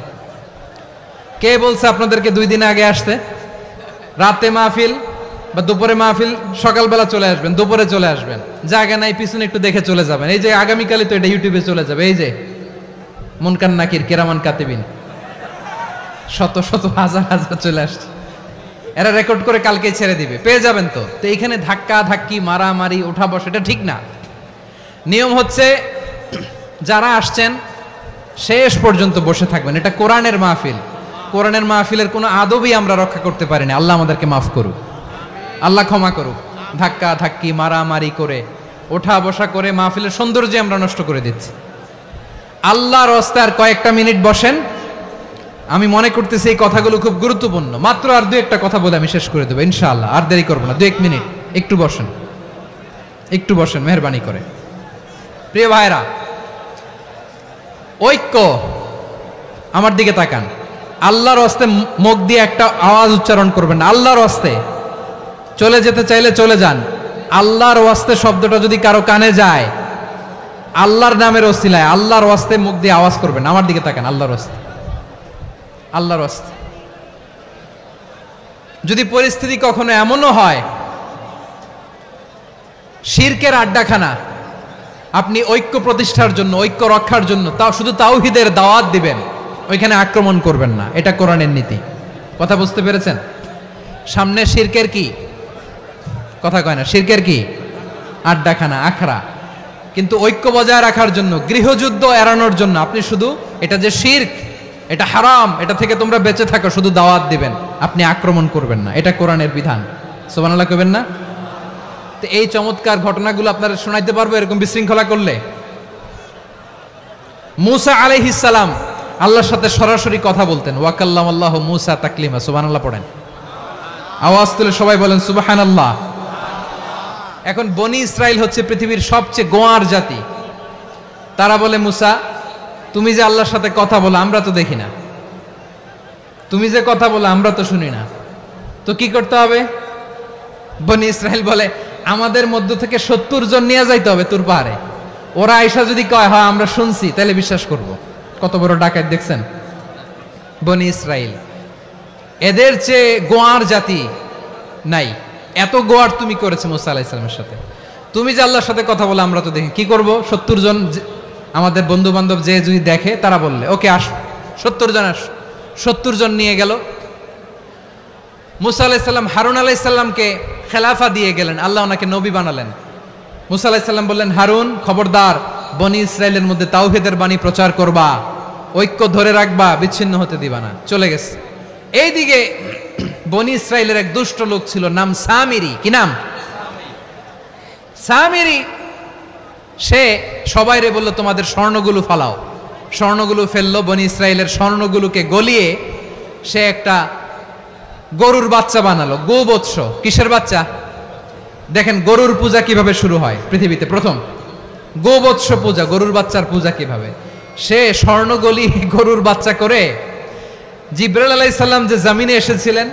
কে বলছে আপনাদেরকে 2 দিন আগে আসতে? রাতে মাহফিল বা দুপুরে মাহফিল, সকালবেলা চলে আসবেন, দুপুরে চলে আসবেন, জায়গা নাই পিছনে একটু দেখে চলে যাবেন। এই যে আগামীকালই তো এটা ইউটিউবে চলে যাবে, এই যে মুনকার নাকির, কিরামান কাতিবিন, শত শত হাজার হাজার চলে আসছে। এরা রেকর্ড করে কালকে ছেড়ে দিবে, পেয়ে যাবেন তো। তো এইখানে ধাক্কা ধাক্কি মারামারি ওঠা বসা এটা ঠিক না। নিয়ম হচ্ছে যারা আসছেন শেষ পর্যন্ত বসে থাকবেন। এটা কোরআনের মাহফিল, কোরআনের মাহফিলের কোনো আদবই আমরা রক্ষা করতে পারিনি। আল্লাহ আমাদেরকে মাফ করুক, আল্লাহ ক্ষমা করুক। ধাক্কা ধাক্কি মারামারি করে ওঠা বসা করে মাহফিলের সৌন্দর্য আমরা নষ্ট করে দিচ্ছি। আল্লাহর রাস্তায় আর কয়েকটা মিনিট বসেন। আমি মনে করতেছি এই কথাগুলো খুব গুরুত্বপূর্ণ। মাত্র আর দু একটা কথা বলে আমি শেষ করে দেবো ইনশাআল্লাহ, আর দেরি করবো না। 2-1 মিনিট একটু বসেন, একটু বসেন মেহরবানি করে। প্রিয় ভাইরা, ঐক্য, আমার দিকে তাকান। আল্লাহর হস্তে মুখ দিয়ে একটা আওয়াজ উচ্চারণ করবেন, আল্লাহর হস্তে। চলে যেতে চাইলে চলে যান। আল্লাহর ওয়াস্তে শব্দটা যদি কারো কানে যায়, আল্লাহর নামের ওসিলায় আল্লাহর ওয়াস্তে মুখ দিয়ে আওয়াজ করবেন। আমার দিকে তাকান, আল্লাহর ওয়াস্তে, আল্লাহর ওয়াস্তে। যদি পরিস্থিতি কখনো এমনও হয় শিরকের আড্ডাখানা, আপনি ঐক্য প্রতিষ্ঠার জন্য, ঐক্য রক্ষার জন্য তাও শুধু তাওহীদের দাওয়াত দিবেন, ওইখানে আক্রমণ করবেন না। এটা কোরআনের নীতি। কথা বুঝতে পেরেছেন? সামনে শিরকের কি কথা কয় না, শিরকের কি আড্ডাখানা, আখড়া। কিন্তু ঐক্য বজায় রাখার জন্য, গৃহযুদ্ধ এড়ানোর জন্য আপনি শুধু এটা যে শিরক, এটা হারাম, এটা থেকে তোমরা বেঁচে থাকো, শুধু দাওয়াত দিবেন, আপনি আক্রমণ করবেন না। এটা কোরআনের বিধান। সুবহানাল্লাহ কইবেন না? তো এই চমৎকার ঘটনাগুলো আপনারা শোনাইতে পারবো এরকম বিশৃঙ্খলা করলে। মূসা আলাইহিস সালাম আল্লাহর সাথে সরাসরি কথা বলতেন। ওয়াকাল্লামাল্লাহু মূসা তাকলিমা। সুবহানাল্লাহ পড়েন, আওয়াজ তুলে সবাই বলেন সুবহানাল্লাহ। এখন বনি ইসরাইল হচ্ছে পৃথিবীর সবচেয়ে গোয়ার জাতি। তারা বলে, মূসা তুমি যে আল্লাহর সাথে কথা বলো আমরা তো দেখি না, তুমি যে কথা বলো আমরা তো শুনি না, তো কি করতে হবে? বনি ইসরাইল বলে, আমাদের মধ্য থেকে 70 জন নিয়ে যাইতে হবে তুর পাহাড়ে। ওরা আয়েশা যদি কয় হ্যাঁ আমরা শুনছি, তাহলে বিশ্বাস করব। কত বড় ডাকাত দেখছেন বনি ইসরাইল। এদের চেয়ে গোয়ার জাতি নাই। এত গোয়ার তুমি করেছো মুসা আলাইহিস সালামের সাথে। তুমি যে আল্লাহর সাথে কথা বলে আমরা তো দেখি, কি করব? 70 জন আমাদের বন্ধু বান্ধব যে যদি দেখে, তারা বললে ওকে আস, 70 জন আস। 70 জন নিয়ে গেল। মুসা আলাইহিস সালাম হারুন আলাইহিস সালামকে খেলাফা দিয়ে গেলেন, আল্লাহ ওনাকে নবী বানালেন। মুসা আলাইহিস সালাম বললেন, হারুন খবরদার, বনি ইসরাইলের মধ্যে তাওহীদের বাণী প্রচার করবা, ঐক্য ধরে রাখবা, বিচ্ছিন্ন হতে দিবা না। চলে গেছে। এইদিকে বনি ইসরাইলের এক দুষ্ট লোক ছিল, নাম সামিরি। কি নাম? সামিরি। সে সবাইরে বলল তোমাদের স্বর্ণগুলো ফালাও। স্বর্ণগুলো ফেললো। বনি ইসরাইলের স্বর্ণগুলোকে গলিয়ে সে একটা গরুর বাচ্চা বানালো। গোবৎস। কিসের বাচ্চা? দেখেন গরুর পূজা কিভাবে শুরু হয় পৃথিবীতে প্রথম। গোবৎস পূজা, গরুর বাচ্চার পূজা কিভাবে। সে স্বর্ণ গলি গরুর বাচ্চা করে, জিব্রাইল আলাইহিস সালাম যে জমিনে এসেছিলেন,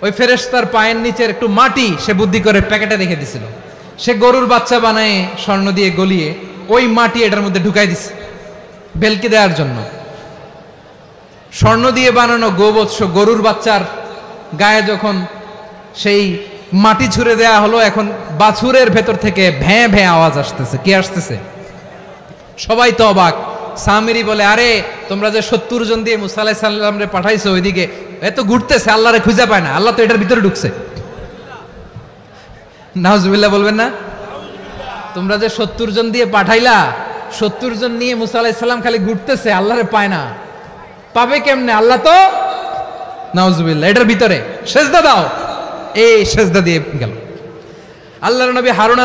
ওই ফেরেশতার পায়ের নিচের একটু মাটি সে বুদ্ধি করে প্যাকেটে রেখে দিছিল। সে গরুর বাচ্চা বানায় স্বর্ণ দিয়ে গলিয়ে ওই মাটি এটার মধ্যে ঢুকাই দিছে বেলকে দেওয়ার জন্য। স্বর্ণ দিয়ে বানানো গোবৎস গরুর বাচ্চার গায়ে যখন সেই মাটি ছুঁড়ে দেয়া হলো, এখন বাছুরের ভেতর থেকে ভ্যাঁ ভ্যাঁ আওয়াজ আসতেছে। কি আসতেছে? সবাই তো অবাক। সামিরি বলে, আরে তোমরা যে 70 জন দিয়ে মুসা আলাইহিস সালামরে পাঠাইছো, ওইদিকে এত ঘুরতেছে, আল্লাহরে খুঁজে পায় না, আল্লাহ তো এটার ভিতরে ঢুকছে। নাউজুবিল্লাহ বলবেন না? তোমরা যে 70 জন দিয়ে পাঠাইলা, 70 জন নিয়ে মুসা আলাইহিস সালাম খালি ঘুরতেছে, আল্লাহরে পায় না। পাবে কেমনে? আল্লাহ তো, নাউজুবিল্লাহ, এটার ভিতরে। সেজদা দাও। এই সেজদা দিয়ে গেল। আল্লাহর নবী হারুন